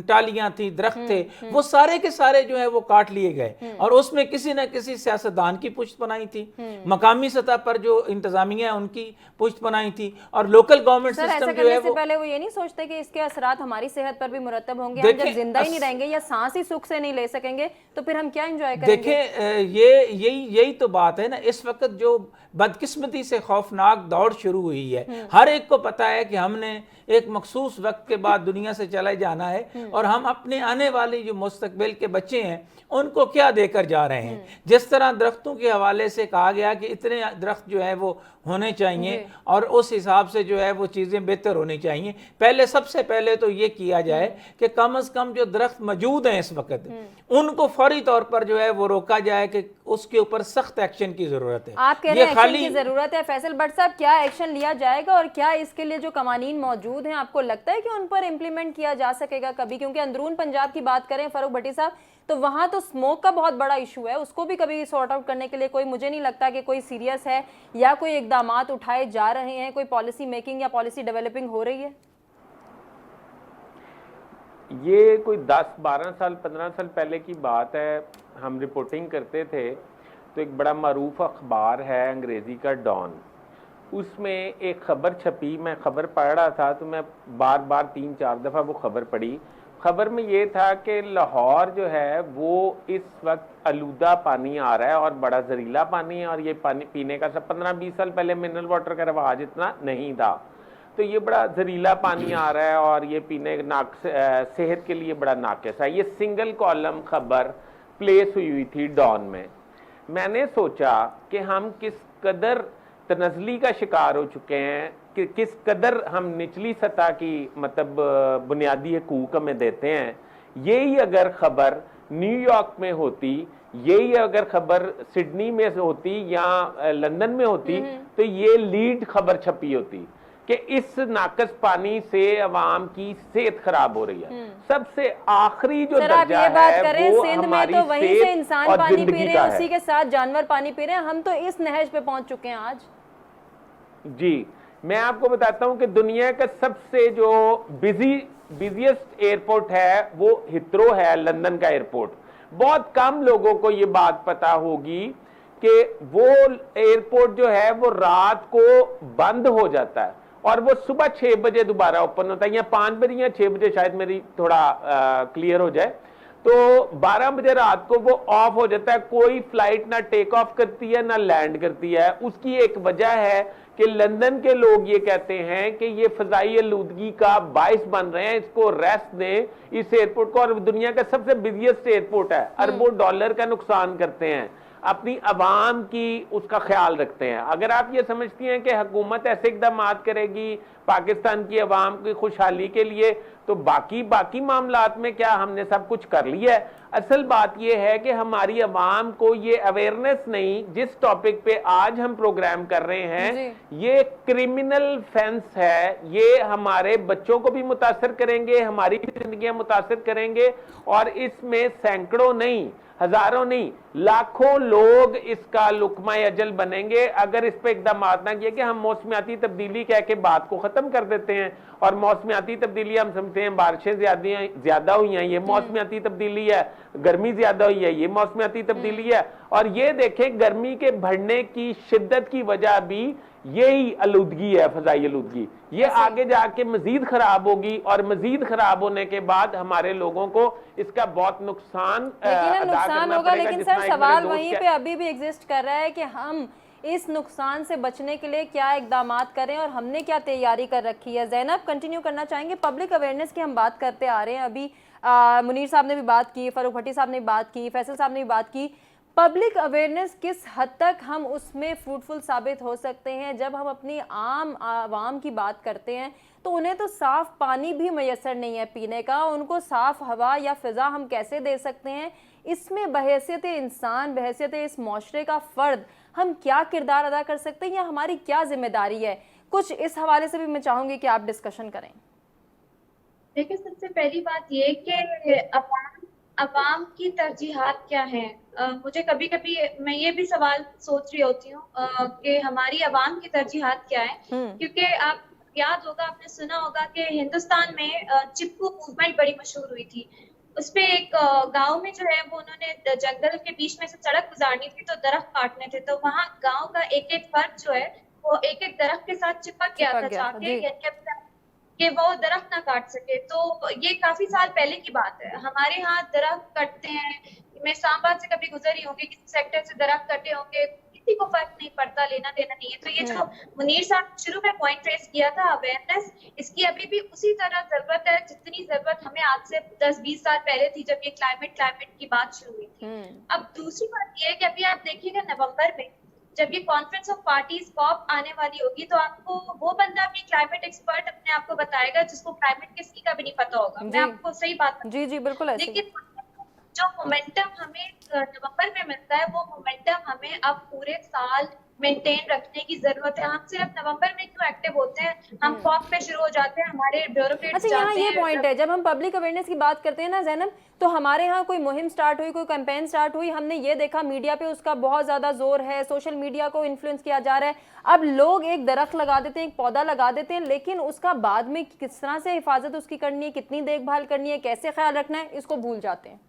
ٹالیاں تھیں، درخت تھے، وہ سارے کے سارے جو ہیں وہ کاٹ لیے گئے، اور اس میں کسی نہ کسی سیاستدان کی پشت بنائی تھی، مقامی سطح پر جو انتظامیہ ہے ان کی پشت بنائی تھی، اور لوکل گورنمنٹ سسٹم جو ہے وہ پہلے وہ یہ نہیں سوچتے کہ اس کے اثرات ہماری صحت پر بھی مرتب ہوں گے. ہم جب زندہ ہی نہیں رہیں گے یا سانس ہی سکھ سے نہیں لے سکیں گے تو پھر ہم کیا انجوائے کریں گے؟ دیکھیں یہی تو بات ہے نا. اس وقت جو بدقسمتی سے خوفناک دوڑ شروع ہوئی ہے، ہر ایک کو پتا ہے کہ ہم نے ایک مخصوص وقت کے بعد دنیا سے چلے جانا ہے، اور ہم اپنے آنے والی جو مستقبل کے بچے ہیں ان کو کیا دے کر جا رہے ہیں. جس طرح درختوں کے حوالے سے کہا گیا کہ اتنے درخت جو ہے وہ ہونے چاہیے اور اس حساب سے جو ہے وہ چیزیں بہتر ہونی چاہیے. سب سے پہلے تو یہ کیا جائے کہ کم از کم جو درخت موجود ہیں اس وقت ان کو فوری طور پر جو ہے وہ روکا جائے، کہ اس کے اوپر سخت ایکشن کی ضرورت ہے. آپ کہہ رہے ہیں ایکشن کی ضرورت ہے. فیصل بٹ صاحب، کیا ایکشن لیا جائے گا، اور کیا اس کے لیے جو قوانین موجود ہیں آپ کو لگتا ہے کہ ان پر امپلیمنٹ کیا جا سکے گا کبھی؟ کیونکہ اندرون پنجاب کی بات کریں فاروق بھٹی صاحب تو وہاں تو سموک کا بہت بڑا ایشو ہے، اس کو بھی کبھی سارٹ آؤٹ کرنے کے لیے کوئی، مجھے نہیں لگتا کہ کوئی سیریس ہے یا کوئی اقدامات اٹھائے جا رہے ہیں، کوئی پالیسی میکنگ یا پالیسی ڈیولپنگ ہو رہی ہے. ये कोई 10-12 साल 15 साल पहले की बात है। हम रिपोर्टिंग करते थे तो एक बड़ा मरूफ अखबार है अंग्रेज़ी का, डॉन। उसमें एक ख़बर छपी, मैं ख़बर पढ़ रहा था तो मैं बार बार 3-4 दफ़ा वो ख़बर पढ़ी। ख़बर में ये था कि लाहौर जो है वो इस वक्त आलूदा पानी आ रहा है और बड़ा जहरीला पानी है, और ये पानी पीने का, सब 15-20 साल पहले मिनरल वाटर का रवाज इतना नहीं था, तो ये बड़ा जहरीला पानी आ रहा है और ये पीने सेहत के लिए बड़ा नाकिस है। ये सिंगल कॉलम खबर प्लेस हुई थी डॉन में। मैंने सोचा कि हम किस कदर तनज़ली का शिकार हो चुके हैं, कि किस कदर हम निचली सतह की मतलब बुनियादी हकूक़ हमें देते हैं। यही अगर ख़बर न्यूयॉर्क में होती, यही अगर खबर सिडनी में होती या लंदन में होती, तो ये लीड खबर छपी होती कि इस नाकस पानी से अवाम की सेहत खराब हो रही है। सबसे आखिरी जो सर आप दर्जा ये बात है करें, वो सिंध में हमारी तो वहीं से सेहत इंसान और पानी पी जिंदगी रहे का हैं, है। उसी के साथ जानवर पानी पी रहे हैं। हम तो इस नहज पे पहुंच चुके हैं आज। जी, मैं आपको बताता हूं कि दुनिया का सबसे जो बिजिएस्ट एयरपोर्ट है वो हिथ्रो है, लंदन का एयरपोर्ट। बहुत कम लोगों को ये बात पता होगी कि वो एयरपोर्ट जो है वो रात को बंद हो जाता है और वो सुबह 6 बजे दोबारा ओपन होता है, या 5 बजे या 6 बजे, शायद मेरी थोड़ा क्लियर हो जाए। तो 12 बजे रात को वो ऑफ हो जाता है। कोई फ्लाइट ना टेक ऑफ करती है ना लैंड करती है। उसकी एक वजह है कि लंदन के लोग ये कहते हैं कि ये फजाई आलूदगी का बाइस बन रहे हैं, इसको रेस्ट दें इस एयरपोर्ट को। और दुनिया का सबसे बिजिएस्ट एयरपोर्ट है, अरबों डॉलर का नुकसान करते हैं, अपनी आवाम की उसका ख्याल रखते हैं। अगर आप ये समझती हैं कि हुकूमत ऐसे इकदाम करेगी पाकिस्तान की आवाम की खुशहाली के लिए, तो बाकी मामलात में क्या हमने सब कुछ कर लिया है? असल बात यह है कि हमारी आवाम को ये अवेयरनेस नहीं, जिस टॉपिक पे आज हम प्रोग्राम कर रहे हैं, ये क्रिमिनल फेंस है, ये हमारे बच्चों को भी मुतासर करेंगे, हमारी जिंदगियां मुतासर करेंगे, और इसमें सैकड़ों नहीं, हजारों नहीं, लाखों लोग इसका लुकमा अजल बनेंगे अगर इस पे इकदाम ना किया कि हम मौसमियाती तब्दीली कह के बात को खत्म कर देते हैं। और मौसमियाती तब्दीली हम समझते हैं बारिशें ज्यादा हुई हैं, ये मौसमियाती तब्दीली है, गर्मी ज्यादा हुई है, ये मौसमियाती तब्दीली है। और ये देखें, गर्मी के बढ़ने की शिद्दत की वजह भी यही आलूदगी है, फजाई आलूदगी। ये आगे जाके मजीद खराब होगी और मजीद खराब होने के बाद हमारे लोगों को इसका बहुत नुकसान नुकसान होगा। लेकिन सर सवाल वहीं पे अभी भी एग्जिस्ट कर रहा है कि हम इस नुकसान से बचने के लिए क्या इकदामात करें और हमने क्या तैयारी कर रखी है। ज़ैनब कंटिन्यू करना चाहेंगे? पब्लिक अवेयरनेस की हम बात करते आ रहे हैं। अभी मुनीर साहब ने भी बात की, फारूक भट्टी साहब ने भी बात की, फैसल साहब ने भी बात की। पब्लिक अवेयरनेस किस हद तक हम उसमें फ्रूटफुल साबित हो सकते हैं? जब हम अपनी आम आवाम की बात करते हैं तो उन्हें तो साफ़ पानी भी मैसर नहीं है पीने का, उनको साफ़ हवा या फ़िज़ा हम कैसे दे सकते हैं? इसमें बहैसियत इंसान, बहैसियत इस माशरे का फ़र्द हम क्या किरदार अदा कर सकते हैं या हमारी क्या जिम्मेदारी है? कुछ इस हवाले से भी मैं चाहूँगी कि आप डिस्कशन करें। देखिए, सबसे पहली बात ये कि अवाम की तरजीहात क्या हैं। मुझे कभी कभी मैं ये भी सवाल सोच रही होती हूँ कि हमारी अवाम की तरजीहात क्या है, क्योंकि आप याद होगा, आपने सुना होगा कि हिंदुस्तान में चिपकू मूवमेंट बड़ी मशहूर हुई थी। उस पे एक गांव में जो है वो उन्होंने जंगल के बीच में से सड़क गुजारनी थी तो दरख्त काटने थे, तो वहाँ गांव का एक एक फर्द जो है वो एक एक दरख्त के साथ चिपक गया था चाहके कि वो दरख्त ना काट सके। तो ये काफी साल पहले की बात है। हमारे यहाँ दरख्त कटते हैं, मैं इस्लामाबाद से कभी गुजरी होंगी, किसी सेक्टर से दरख्त कटे होंगे, किसी को फर्क नहीं पड़ता, लेना देना नहीं है। तो ये जो मुनीर साहब शुरू में पॉइंट रेस किया था अवेयरनेस, इसकी अभी भी उसी तरह जरूरत है जितनी जरूरत हमें आज से 10-20 साल पहले थी जब ये क्लाइमेट की बात शुरू हुई थी। अब दूसरी बात ये है कि अभी आप देखिएगा नवंबर में जब ये कॉन्फ्रेंस ऑफ पार्टीज कॉप आने वाली होगी, तो आपको वो बंदा भी क्लाइमेट एक्सपर्ट अपने आप को बताएगा जिसको क्लाइमेट किसी का भी नहीं पता होगा। मैं आपको सही बात जी बिल्कुल ऐसे। लेकिन जो मोमेंटम हमें नवंबर में मिलता है वो मोमेंटम हमें अब पूरे साल मेंटेन रखने की जरूरत है। हम सिर्फ नवंबर में क्यों एक्टिव होते हैं, हम फॉग में शुरू हो जाते हैं, हमारे ब्यूरोक्रेट्स अच्छा, यहाँ जाते ये हैं। पॉइंट है, जब हम पब्लिक अवेयरनेस की बात करते हैं ना ज़ैनब, तो हमारे यहाँ कोई मुहिम स्टार्ट हुई, कोई कैंपेन स्टार्ट हुई, हमने ये देखा मीडिया पे उसका बहुत ज़्यादा जोर है, सोशल मीडिया को इन्फ्लुएंस किया जा रहा है। अब लोग एक दरख्त लगा देते हैं, एक पौधा लगा देते हैं, लेकिन उसका बाद में किस तरह से हिफाजत उसकी करनी है, कितनी देखभाल करनी है, कैसे ख्याल रखना है, इसको भूल जाते हैं।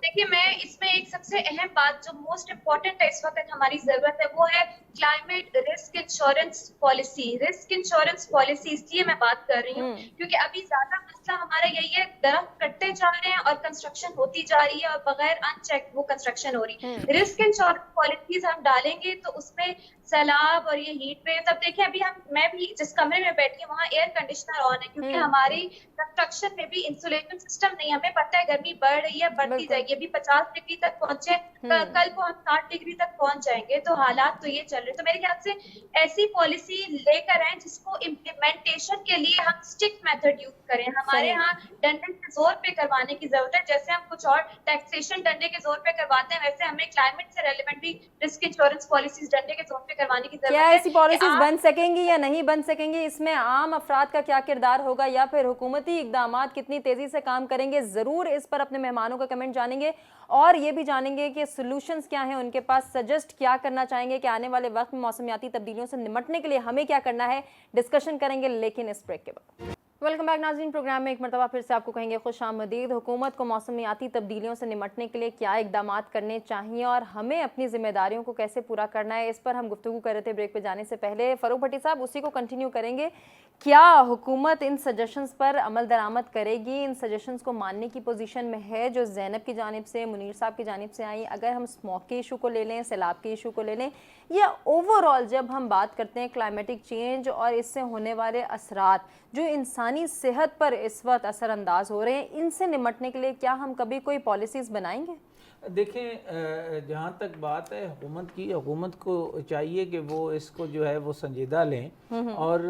देखिए, मैं इसमें एक सबसे अहम बात जो मोस्ट इम्पोर्टेंट है इस वक्त हमारी जरूरत है, वो है climate risk insurance policy. Risk insurance policy इसलिए मैं बात कर रही हूँ क्योंकि अभी ज्यादा मसला हमारा यही है, दरख्त कटते जा रहे हैं और कंस्ट्रक्शन होती जा रही है और बगैर अनचेक वो कंस्ट्रक्शन हो रही है। रिस्क इंश्योरेंस पॉलिसीज हम डालेंगे तो उसमें सैलाब और ये हीट वेव, अब देखिए अभी मैं भी जिस कमरे में बैठी हूँ वहाँ एयर कंडीशनर ऑन है क्योंकि हमारी कंस्ट्रक्शन में भी इंसुलेशन सिस्टम नहीं। हमें पता है गर्मी बढ़ रही है, बढ़ती जाएगी, अभी 50 डिग्री तक पहुंचे, कल को हम 60 डिग्री तक पहुंच जाएंगे। तो हालात तो ये चल रहे, तो मेरे ख्याल से ऐसी पॉलिसी लेकर आए जिसको इम्प्लीमेंटेशन के लिए हम स्टिक मेथड यूज करें। हमारे यहाँ डंडे के जोर पे करवाने की जरूरत है, जैसे हम कुछ और टैक्सेशन डंडे के जोर पे करवाते हैं, वैसे हमें क्लाइमेट से रेलेवेंट भी रिस्क इंश्योरेंस पॉलिसीज डंडे के जोर पे करवाने की जरूरत क्या है। ऐसी पॉलिसीज बन सकेंगी या नहीं बन सकेंगी, इसमें आम अफराद का क्या किरदार होगा या फिर हुकूमती इकदामात कितनी तेजी से काम करेंगे, जरूर इस पर अपने मेहमानों का कमेंट जानेंगे और ये भी जानेंगे कि सॉल्यूशंस क्या हैं उनके पास, सजेस्ट क्या करना चाहेंगे कि आने वाले वक्त में मौसमियाती तब्दीलियों से निपटने के लिए हमें क्या करना है, डिस्कशन करेंगे लेकिन इस ब्रेक के बाद। वेलकम बैक नाज़रीन, प्रोग्राम में एक मरतबा फिर से आपको कहेंगे खुशामदीद। हुकूमत को मौसमियाती तब्दीलियों से निपटने के लिए क्या इकदामात करने चाहिए और हमें अपनी जिम्मेदारियों को कैसे पूरा करना है, इस पर हम गुफ्तगू कर रहे थे ब्रेक पे जाने से पहले। फ़रूक भट्टी साहब, उसी को कंटिन्यू करेंगे। क्या हुकूमत इन सजेशंस पर अमल दरामद करेगी, इन सजेशंस को मानने की पोजीशन में है जो ज़ैनब की जानिब से, मुनीर साहब की जानिब से आई? अगर हम स्मोक के इशू को ले लें, सैलाब के इशू को ले लें, या ओवरऑल जब हम बात करते हैं क्लाइमेटिक चेंज और इससे होने वाले असरात जो इंसानी सेहत पर इस वक्त असरअंदाज हो रहे हैं, इनसे निपटने के लिए क्या हम कभी कोई पॉलिसीज़ बनाएंगे? देखें, जहाँ तक बात है हुकूमत की, हुकूमत को चाहिए कि वो इसको जो है वो संजीदा लें और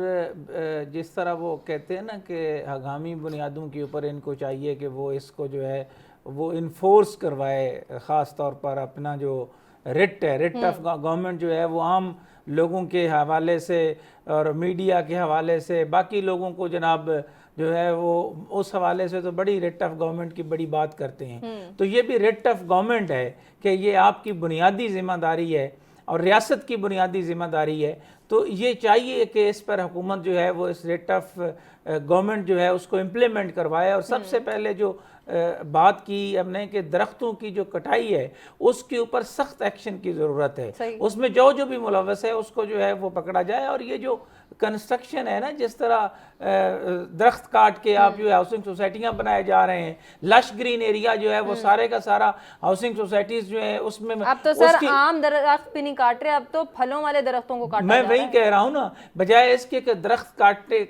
जिस तरह वो कहते हैं ना कि हंगामी बुनियादों के ऊपर इनको चाहिए कि वो इसको जो है वो इन्फोर्स करवाए। ख़ास तौर पर अपना जो रिट है, रिट ऑफ गवर्नमेंट जो है वो आम लोगों के हवाले से और मीडिया के हवाले से, बाकी लोगों को जनाब जो है वो उस हवाले से तो बड़ी रिट ऑफ गवर्नमेंट की बड़ी बात करते हैं। तो ये भी रिट ऑफ गवर्नमेंट है कि ये आपकी बुनियादी ज़िम्मेदारी है और रियासत की बुनियादी ज़िम्मेदारी है। तो ये चाहिए कि इस पर हुकूमत जो है वो इस रिट ऑफ गवर्नमेंट जो है उसको इम्प्लीमेंट करवाए। और सबसे पहले जो बात की हमने कि दरख्तों की जो कटाई है उसके ऊपर सख्त एक्शन की ज़रूरत है। उसमें जो भी मुलव्वस है उसको जो है वो पकड़ा जाए। और ये जो कंस्ट्रक्शन है ना, जिस तरह दरख्त काट के आप जो हाउसिंग सोसाइटियाँ बनाए जा रहे हैं, लश ग्रीन एरिया जो है वो सारे का सारा हाउसिंग सोसाइटीज़ जो है उसमें अब तो सर आम दरख्त भी नहीं काट रहे, अब तो फलों वाले दरख्तों को काटा मैं वही कह रहा हूँ ना, बजाय इसके कि दरख्त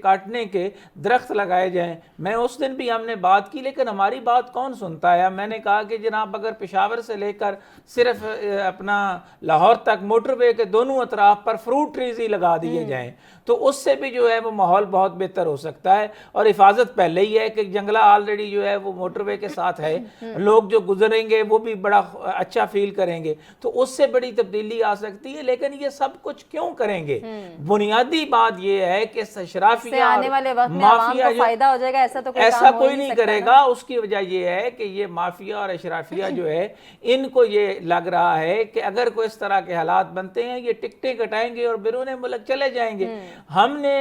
काटने के दरख्त लगाए जाएं। मैं उस दिन भी हमने बात की लेकिन हमारी बात कौन सुनता है। मैंने कहा कि जनाब अगर पेशावर से लेकर सिर्फ अपना लाहौर तक मोटरवे के दोनों अतराफ पर फ्रूट ट्रीज ही लगा दिए जाएं तो उससे भी जो है वो माहौल बहुत बेहतर हो सकता है। और हिफाजत पहले ही है कि जंगला ऑलरेडी जो है वो मोटरवे के साथ है, लोग जो गुजरेंगे वो भी बड़ा अच्छा फील करेंगे, तो उससे बड़ी तब्दीली आ सकती है। लेकिन ये सब कुछ क्यों करेंगे? बुनियादी बात ये है कि शराफिया आने वाले वक्त में माफिया को फायदा हो जाएगा, ऐसा तो कोई नहीं करेगा। उसकी वजह ये है कि ये माफिया और अशराफिया जो है इनको ये लग रहा है कि अगर कोई इस तरह के हालात बनते हैं ये टिकटें कटाएंगे और बैरून मुल्क चले जाएंगे। हमने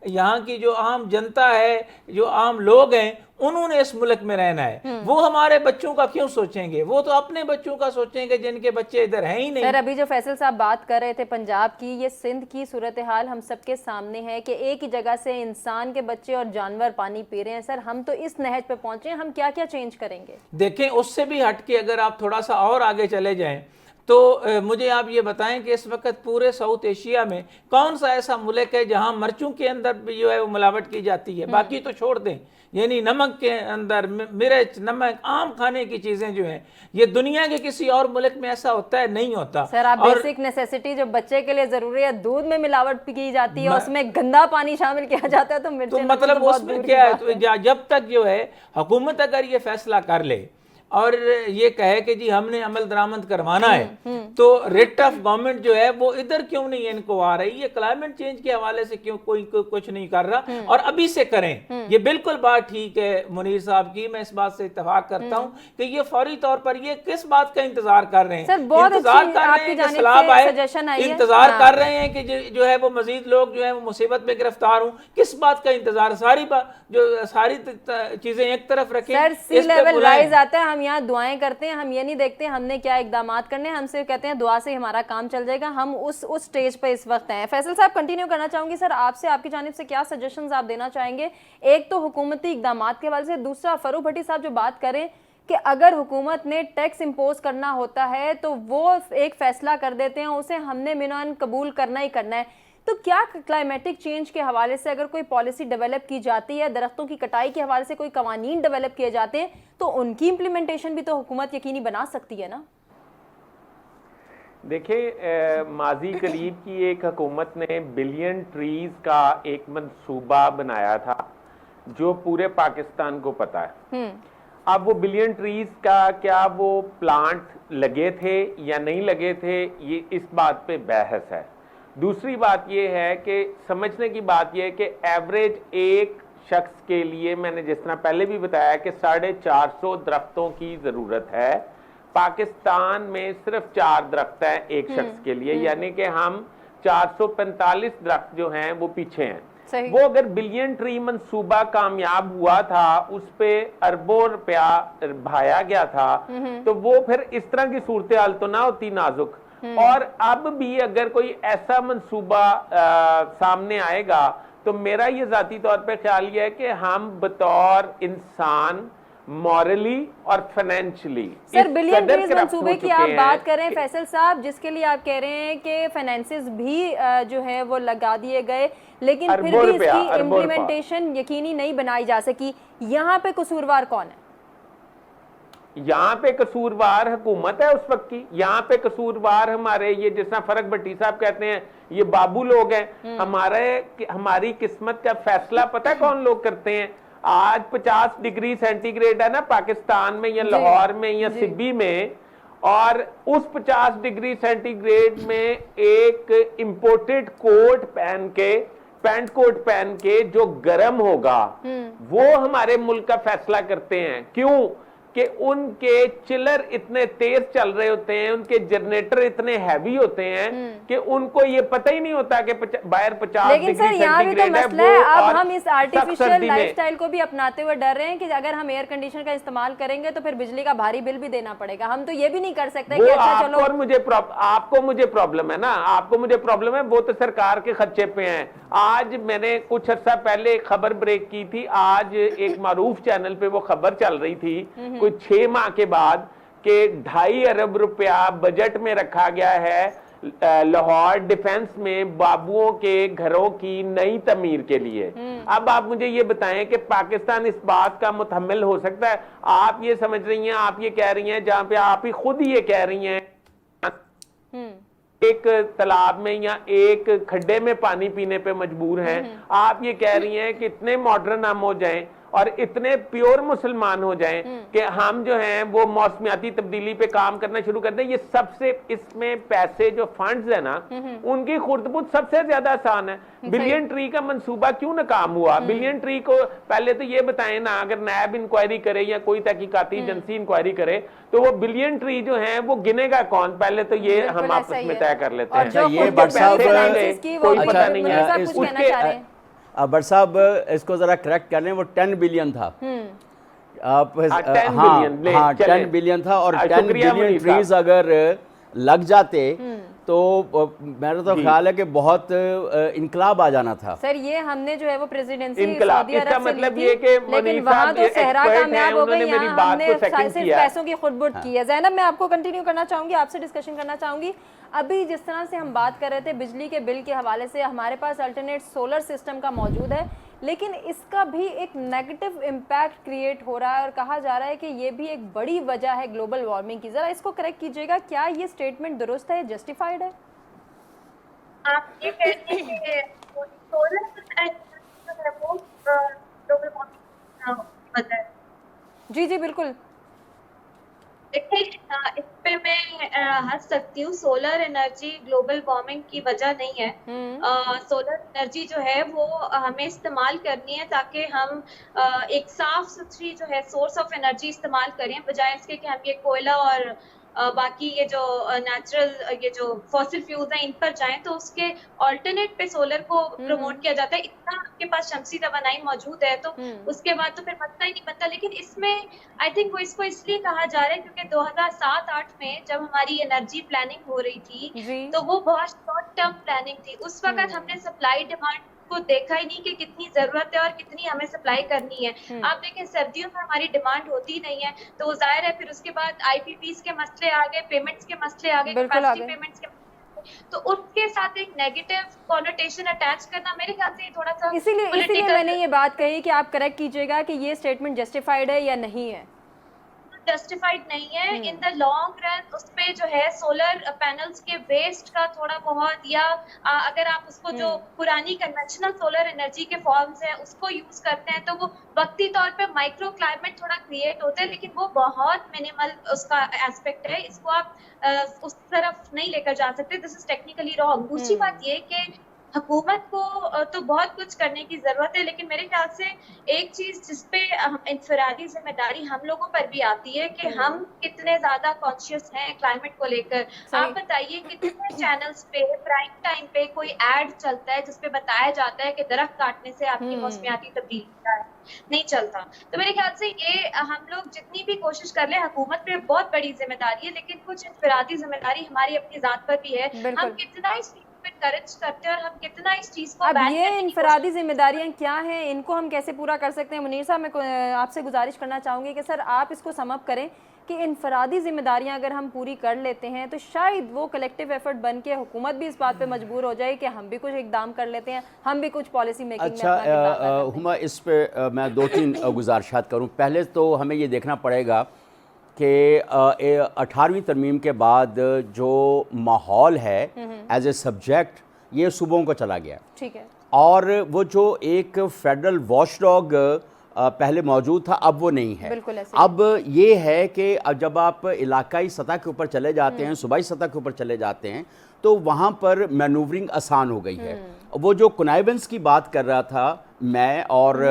यहाँ की जो आम जनता है, जो आम लोग हैं, उन्होंने इस मुल्क में रहना है। वो हमारे बच्चों का क्यों सोचेंगे? वो तो अपने बच्चों का सोचेंगे जिनके बच्चे इधर हैं ही नहीं। सर, अभी जो फैसल साहब बात कर रहे थे पंजाब की, ये सिंध की सूरत हाल हम सबके सामने है कि एक ही जगह से इंसान के बच्चे और जानवर पानी पी रहे हैं। सर, हम तो इस नहज पे पहुंचे, हम क्या क्या चेंज करेंगे? देखें, उससे भी हट के अगर आप थोड़ा सा और आगे चले जाएं तो मुझे आप ये बताएं कि इस वक्त पूरे साउथ एशिया में कौन सा ऐसा मुल्क है जहां मिर्चों के अंदर भी जो है वो मिलावट की जाती है? बाकी तो छोड़ दें, यानी नमक के अंदर मिर्च, नमक, आम खाने की चीजें जो हैं, ये दुनिया के किसी और मुल्क में ऐसा होता है? नहीं होता। सर, आप बेसिक नेसेसिटी जो बच्चे के लिए जरूरी है, दूध में मिलावट की जाती है, उसमें गंदा पानी शामिल किया जाता है, तो मिर्च तो मतलब उसमें क्या है? तो जब तक जो है हुकूमत अगर ये फैसला कर ले اور یہ کہے کہ جی ہم نے عمل درآمد کروانا ہے تو ریٹ آف گورنمنٹ جو ہے وہ ادھر کیوں نہیں ان کو آ رہی ہے؟ کلائمیٹ چینج کے حوالے سے کیوں کوئی کچھ نہیں کر رہا؟ اور ابھی سے کریں. یہ بالکل بات ٹھیک ہے منیر صاحب کی, میں اس بات سے اتفاق کرتا ہوں کہ یہ فوری طور پر یہ کس بات کا انتظار کر رہے ہیں؟ انتظار کر رہے ہیں کہ سیلاب آئے, انتظار کر رہے ہیں کہ جو ہے وہ مزید لوگ جو ہے وہ مصیبت میں گرفتار ہوں. کس بات کا انتظار؟ ساری چیزیں ایک طرف رکھیں. سر سی لیول رائز آتا ہے, ہم یہاں دعائیں کرتے ہیں, ہم یہ نہیں دیکھتے ہم نے کیا اقدامات کرنے ہیں, ہم سے کہتے ہیں دعا سے ہمارا کام چل جائے گا. ہم اس سٹیج پہ اس وقت ہیں. فیصل صاحب کنٹینیو کرنا چاہوں گی سر آپ سے, آپ کی جانب سے کیا سجیشنز آپ دینا چاہیں گے؟ ایک تو حکومتی اقدامات کے حوالے سے, دوسرا فاروق بھٹی صاحب جو بات کریں کہ اگر حکومت نے ٹیکس امپوز کرنا ہوتا ہے تو وہ ایک فیصلہ کر دیتے ہیں, اسے ہم نے منعن قبول کرنا ہی کرنا ہے. تو کیا کلائمیٹک چینج کے حوالے سے اگر کوئی پالیسی ڈیولپ کی جاتی ہے, درختوں کی کٹائی کے حوالے سے کوئی قوانین ڈیولپ کیے جاتے ہیں, تو ان کی امپلیمنٹیشن بھی تو حکومت یقینی بنا سکتی ہے نا؟ دیکھیں ماضی قریب کی ایک حکومت نے بلین ٹریز کا ایک منصوبہ بنایا تھا جو پورے پاکستان کو پتا ہے. اب وہ بلین ٹریز کا کیا وہ پلانٹ لگے تھے یا نہیں لگے تھے, یہ اس بات پہ بحث ہے. دوسری بات یہ ہے کہ سمجھنے کی بات یہ ہے کہ ایوریج ایک شخص کے لیے, میں نے جس طرح پہلے بھی بتایا کہ 450 درختوں کی ضرورت ہے. پاکستان میں صرف 4 درخت ہیں ایک شخص کے لیے, یعنی کہ ہم 445 درخت جو ہیں وہ پیچھے ہیں. وہ اگر بلین ٹری منصوبہ کامیاب ہوا تھا, اس پہ اربوں روپیہ بھایا گیا تھا, تو وہ پھر اس طرح کی صورتحال تو نہ ہوتی نازک. اور اب بھی اگر کوئی ایسا منصوبہ سامنے آئے گا تو میرا یہ ذاتی طور پہ خیال یہ ہے کہ ہم بطور انسان مورلی اور فائنینشلی سر بلین ٹریز منصوبے کی آپ بات کر رہے ہیں فیصل صاحب, جس کے لیے آپ کہہ رہے ہیں کہ فائنینسز بھی جو ہے وہ لگا دیے گئے, لیکن پھر بھی اس کی امپلیمنٹیشن یقینی نہیں بنائی جا سکی. یہاں پہ قصوروار کون ہے؟ یہاں پہ قصوروار حکومت ہے اس وقت کی. یہاں پہ قصوروار ہمارے یہ جس طرح فرق بھٹی صاحب کہتے ہیں یہ بابو لوگ ہیں. ہماری قسمت کا فیصلہ پتہ ہے کون لوگ کرتے ہیں؟ آج 50 ڈگری سینٹی گریڈ ہے نا پاکستان میں یا لاہور میں یا سبی میں, اور اس 50 ڈگری سینٹی گریڈ میں ایک امپورٹڈ کوٹ پہن کے, پینٹ کوٹ پہن کے جو گرم ہوگا, وہ ہمارے ملک کا فیصلہ کرتے ہیں. کیوں کہ ان کے چلر اتنے تیز چل رہے ہوتے ہیں, ان کے جنریٹر اتنے ہیوی ہوتے ہیں کہ ان کو یہ پتہ ہی نہیں ہوتا کہ باہر 50 ڈگری سینٹی گریڈ ہے. مسئلہ ہے اب ہم اس آرٹیفیشل لائف سٹائل کو بھی اپناتے ہوئے ڈر رہے ہیں کہ اگر ہم ایئر کنڈیشن کا استعمال کریں گے تو پھر بجلی کا بھاری بل بھی دینا پڑے گا. ہم تو یہ بھی نہیں کر سکتے کہ اچھا چلو آپ کو مجھے پرابلم ہے نا, آپ کو مجھے پرابلم ہے, وہ تو سرکار کے خدشے پہ ہیں. آج میں نے کچھ عرصہ پہلے ایک خبر بریک کی تھی, آج ایک معروف چینل پہ وہ خبر چل رہی تھی 6 ماہ کے بعد کہ 2.5 ارب روپیہ بجٹ میں رکھا گیا ہے لاہور ڈیفنس میں بابوؤں کے گھروں کی نئی تعمیر کے لیے. اب آپ مجھے یہ بتائیں کہ پاکستان اس بات کا متحمل ہو سکتا ہے؟ آپ یہ سمجھ رہی ہیں, آپ یہ کہہ رہی ہیں, جہاں پہ آپ ہی خود ہی یہ کہہ رہی ہیں ایک تالاب میں یا ایک کھڈے میں پانی پینے پہ مجبور ہیں, آپ یہ کہہ رہی ہیں کہ اتنے ماڈرن ہم ہو جائیں اور اتنے پیور مسلمان ہو جائیں کہ ہم جو ہیں وہ موسمیاتی تبدیلی پہ کام کرنا شروع کر دیں. یہ سب سے اس میں پیسے جو فنڈز ہیں نا ان کی خردبود سب سے زیادہ آسان ہے. بلین ٹری کا منصوبہ کیوں ناکام ہوا؟ بلین ٹری کو پہلے تو یہ بتائیں نا, اگر نیب انکوائری کرے یا کوئی تحقیقاتی ایجنسی انکوائری کرے تو وہ بلین ٹری جو ہیں وہ گنے گا کون؟ پہلے تو یہ ہم آپس میں طے کر لیتے ہیں. یہ بٹ صاحب کوئی پتہ نہیں ہے. بٹ صاحب اس کو ذرا کریکٹ کر لیں, وہ 10 بلین تھا. آپ 10 بلین تھا, اور 10 بلین ٹریز اگر لگ جاتے تو میرا تو خیال ہے کہ بہت انقلاب آ جانا تھا. سر یہ ہم نے جو ہے وہ پریزیڈنسی انقلاب, اس کا مطلب یہ کہ لیکن وہاں تو صحرا کامیاب ہو گئی, یہاں ہم نے صرف پیسوں کی خردبرد کی ہے. زینب میں آپ کو کنٹینیو کرنا چاہوں گی, آپ سے ڈسکشن کرنا چاہوں گی. ابھی جس طرح سے ہم بات کر رہے تھے بجلی کے بل کے حوالے سے, ہمارے پاس الٹرنیٹ سولر سسٹم کا موجود ہے, لیکن اس کا بھی ایک نیگیٹو امپیکٹ کریٹ ہو رہا ہے اور کہا جا رہا ہے کہ یہ بھی ایک بڑی وجہ ہے گلوبل وارمنگ کی. ذرا اس کو کریکٹ کیجئے گا, کیا یہ سٹیٹمنٹ درست ہے, جسٹیفائیڈ ہے؟ آپ یہ کہتے ہیں کہ سولر گلوبل وارمنگ وجہ ہے. جی بالکل. हद सकती हूँ, सोलर एनर्जी ग्लोबल वार्मिंग की वजह नहीं है। सोलर एनर्जी जो है वो हमें इस्तेमाल करनी है ताकि हम एक साफ सुथरी जो है सोर्स ऑफ एनर्जी इस्तेमाल करें, बजाय इसके कि हम ये कोयला और बाकी ये जो नेचुरल ये जो फॉसिल फ्यूल्स हैं इन पर जाएं। तो उसके ऑल्टरनेट पे सोलर को प्रमोट किया जाता है। इतना आपके पास शमसी तवानाई मौजूद है तो उसके बाद तो फिर मसला ही नहीं बनता। लेकिन इसमें आई थिंक वो इसको इसलिए कहा जा रहा है क्योंकि 2007-8 में जब हमारी एनर्जी प्लानिंग हो रही थी तो वो बहुत शॉर्ट टर्म प्लानिंग थी। उस वक्त हमने सप्लाई डिमांड को देखा ही नहीं कि कितनी जरूरत है और कितनी हमें सप्लाई करनी है। आप देखें सर्दियों में हमारी डिमांड होती नहीं है तो जाहिर है फिर उसके बाद आईपीपीस के मसले आ गए, पेमेंट्स के मसले आ गए, कैपेसिटी पेमेंट्स के, तो उसके साथ एक नेगेटिव कॉनोटेशन अटैच करना मेरे ख्याल से थोड़ा सा इसीलिए मैंने ये बात कही कि आप करेक्ट कीजिएगा कि ये स्टेटमेंट जस्टिफाइड है या नहीं है। जस्टिफाइड नहीं है। इन द लॉन्ग रन उस पे जो है सोलर पैनल्स के वेस्ट का थोड़ा बहुत या अगर आप उसको जो पुरानी कन्वेंशनल सोलर एनर्जी के फॉर्म्स हैं उसको यूज करते हैं तो वो वक्ती तौर पे माइक्रो क्लाइमेट थोड़ा क्रिएट होते हैं, लेकिन वो बहुत मिनिमल उसका एस्पेक्ट है। इसको आप उस तरफ नहीं लेकर जा सकते। This is technically wrong. दूसरी बात ये कि हुकूमत को तो बहुत कुछ करने की जरूरत है, लेकिन मेरे ख्याल से एक चीज जिसपे इंफरादी जिम्मेदारी हम लोगों पर भी आती है कि हम कितने ज्यादा कॉन्शियस हैं क्लाइमेट को लेकर। आप बताइए कितने चैनल्स पे प्राइम टाइम पे कोई एड चलता है जिसपे बताया जाता है कि दरख्त काटने से आपकी मौसमियाती तब्दीली नहीं चलता। तो मेरे ख्याल से ये हम लोग जितनी भी कोशिश कर ले, हुकूमत पे बहुत बड़ी जिम्मेदारी है, लेकिन कुछ इंफरादी जिम्मेदारी हमारी अपनी जात पर भी है। हम कितना इस encourage करते हैं और हम कितना इस चीज को अब ये इंफरादी जिम्मेदारियां क्या हैं, इनको हम कैसे पूरा कर सकते हैं? मुनीर साहब, मैं आपसे गुजारिश करना चाहूँगी कि सर आप इसको सम अप करें कि इंफरादी जिम्मेदारियां अगर हम पूरी कर लेते हैं तो शायद वो कलेक्टिव एफर्ट बन के हुकूमत भी इस बात पे मजबूर हो जाए कि हम भी कुछ इकदाम कर लेते हैं, हम भी कुछ पॉलिसी मेकिंग में अपना किरदार अदा करते हैं। हुमा, इस पे मैं 2-3 गुजारिशात करूँ। पहले तो हमें ये देखना पड़ेगा कि 18वीं तरमीम के बाद जो माहौल है एज ए सब्जेक्ट ये सूबों को चला गया। ठीक है। और वो जो एक फेडरल वॉचडॉग पहले मौजूद था अब वो नहीं है। बिल्कुल ऐसे। अब ये है कि जब आप इलाकाई सतह के ऊपर चले जाते हैं, सूबाई सतह के ऊपर चले जाते हैं तो वहाँ पर मैनूवरिंग आसान हो गई है। वो जो कनाइवेंस की बात कर रहा था मैं और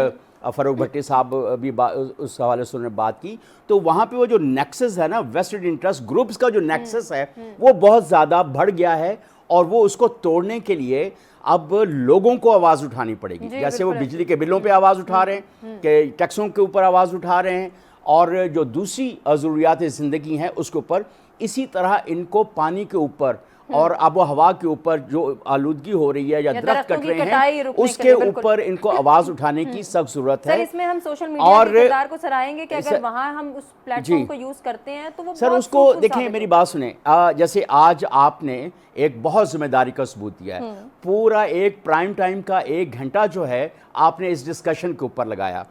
फ़रूक भट्टी साहब भी उस हवाले से उन्होंने बात की, तो वहाँ पे वो जो नेक्सस है ना, वेस्टेड इंटरेस्ट ग्रुप्स का जो नेक्सस है वो बहुत ज़्यादा बढ़ गया है और वो उसको तोड़ने के लिए अब लोगों को आवाज़ उठानी पड़ेगी। जैसे वो बिजली के बिलों पे आवाज़ उठा रहे हैं, कि टैक्सों के ऊपर आवाज़ उठा रहे हैं और जो दूसरी ज़रूरियात ज़िंदगी हैं उसके ऊपर, इसी तरह इनको पानी के ऊपर और आबो हवा के ऊपर जो आलूदगी हो रही है या दरख्त कट रहे हैं उसके ऊपर इनको आवाज़ उठाने की सख्त ज़रूरत है। सर इसमें हम सोशल मीडिया के किरदार को सराहेंगे कि अगर वहाँ हम उस प्लेटफॉर्म को यूज़ करते हैं तो वो सर उसको देखें, मेरी बात सुने। जैसे आज आपने एक बहुत जिम्मेदारी का सबूत दिया है, पूरा एक प्राइम टाइम का 1 घंटा जो है आपने इस डिस्कशन के ऊपर लगाया।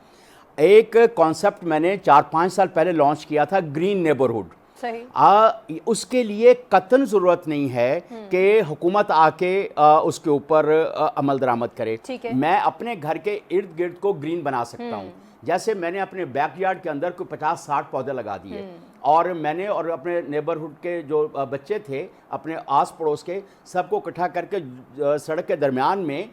एक कॉन्सेप्ट मैंने 4-5 साल पहले लॉन्च किया था, ग्रीन नेबरहुड। उसके लिए कतन ज़रूरत नहीं है कि हुकूमत आके उसके ऊपर अमल दरामद करे। मैं अपने घर के इर्द गिर्द को ग्रीन बना सकता हूँ। जैसे मैंने अपने बैकयार्ड के अंदर कोई 50-60 पौधे लगा दिए और मैंने और अपने नेबरहुड के जो बच्चे थे अपने आस पड़ोस के सबको इकट्ठा करके सड़क के दरमियान में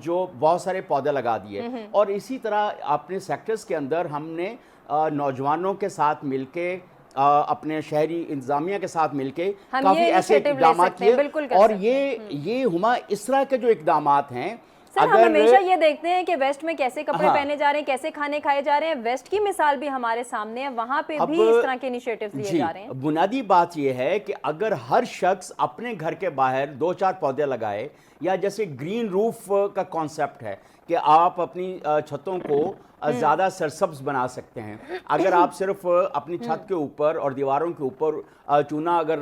जो बहुत सारे पौधे लगा दिए। और इसी तरह अपने सेक्टर्स के अंदर हमने नौजवानों के साथ मिलके अपने शहरी इंतजामिया के साथ मिलके काफ़ी ऐसे इक़दाम किए। और ये हुमा इस तरह के जो इक़दाम हैं, सर हम हमेशा ये देखते हैं कि वेस्ट में कैसे कपड़े पहने जा रहे हैं, कैसे खाने खाए जा रहे हैं, वेस्ट की मिसाल भी हमारे सामने है, वहाँ पे भी इस तरह के इनिशिएटिव्स लिए जा रहे हैं। बुनियादी बात ये है कि अगर हर शख्स अपने घर के बाहर 2-4 पौधे लगाए, या जैसे ग्रीन रूफ का कॉन्सेप्ट है कि आप अपनी छतों को ज़्यादा सरसब्ज बना सकते हैं। अगर आप सिर्फ अपनी छत के ऊपर और दीवारों के ऊपर चूना अगर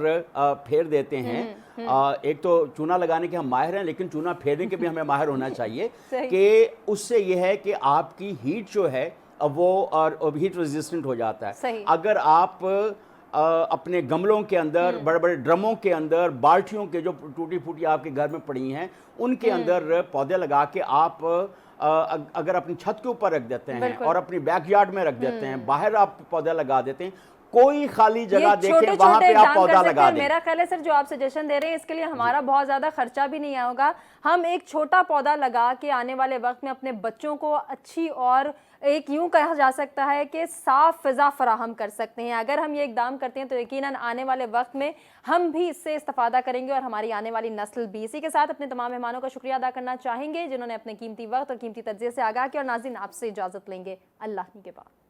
फेर देते हैं, एक तो चूना लगाने के हम माहिर हैं, लेकिन चूना फेरने के भी हमें माहिर होना चाहिए कि उससे यह है कि आपकी हीट जो है वो हीट रेजिस्टेंट हो जाता है। अगर आप अपने गमलों के अंदर, बड़े बड़े ड्रमों के अंदर, बाल्टियों के जो टूटी फूटी आपके घर में पड़ी हैं उनके अंदर पौधे लगा के आप अगर अपनी छत के ऊपर रख देते हैं और अपनी बैकयार्ड में रख देते हैं, बाहर आप पौधे लगा देते हैं, कोई खाली जगह ये देखें छोटे वहां छोटे पे आप इकदाम पौधा कर सकते लगा हैं। दें। मेरा ख्याल है सर जो आप सजेशन दे रहे हैं इसके लिए हमारा बहुत ज़्यादा खर्चा भी नहीं होगा। हम एक छोटा पौधा लगा के आने वाले वक्त में अपने बच्चों को अच्छी और एक यूं कहा जा सकता है कि साफ फिजा फराहम कर सकते हैं। अगर हम ये इकदाम करते हैं तो यकीनन आने वाले वक्त में हम भी इससे इस्तेफादा करेंगे और हमारी आने वाली नस्ल भी। इसी के साथ अपने तमाम मेहमानों का शुक्रिया अदा करना चाहेंगे जिन्होंने अपने कीमती वक्त और कीमती तज्ज़िये से आगाह किया, और नाज़रीन आपसे इजाज़त लेंगे अल्लाह के बाद।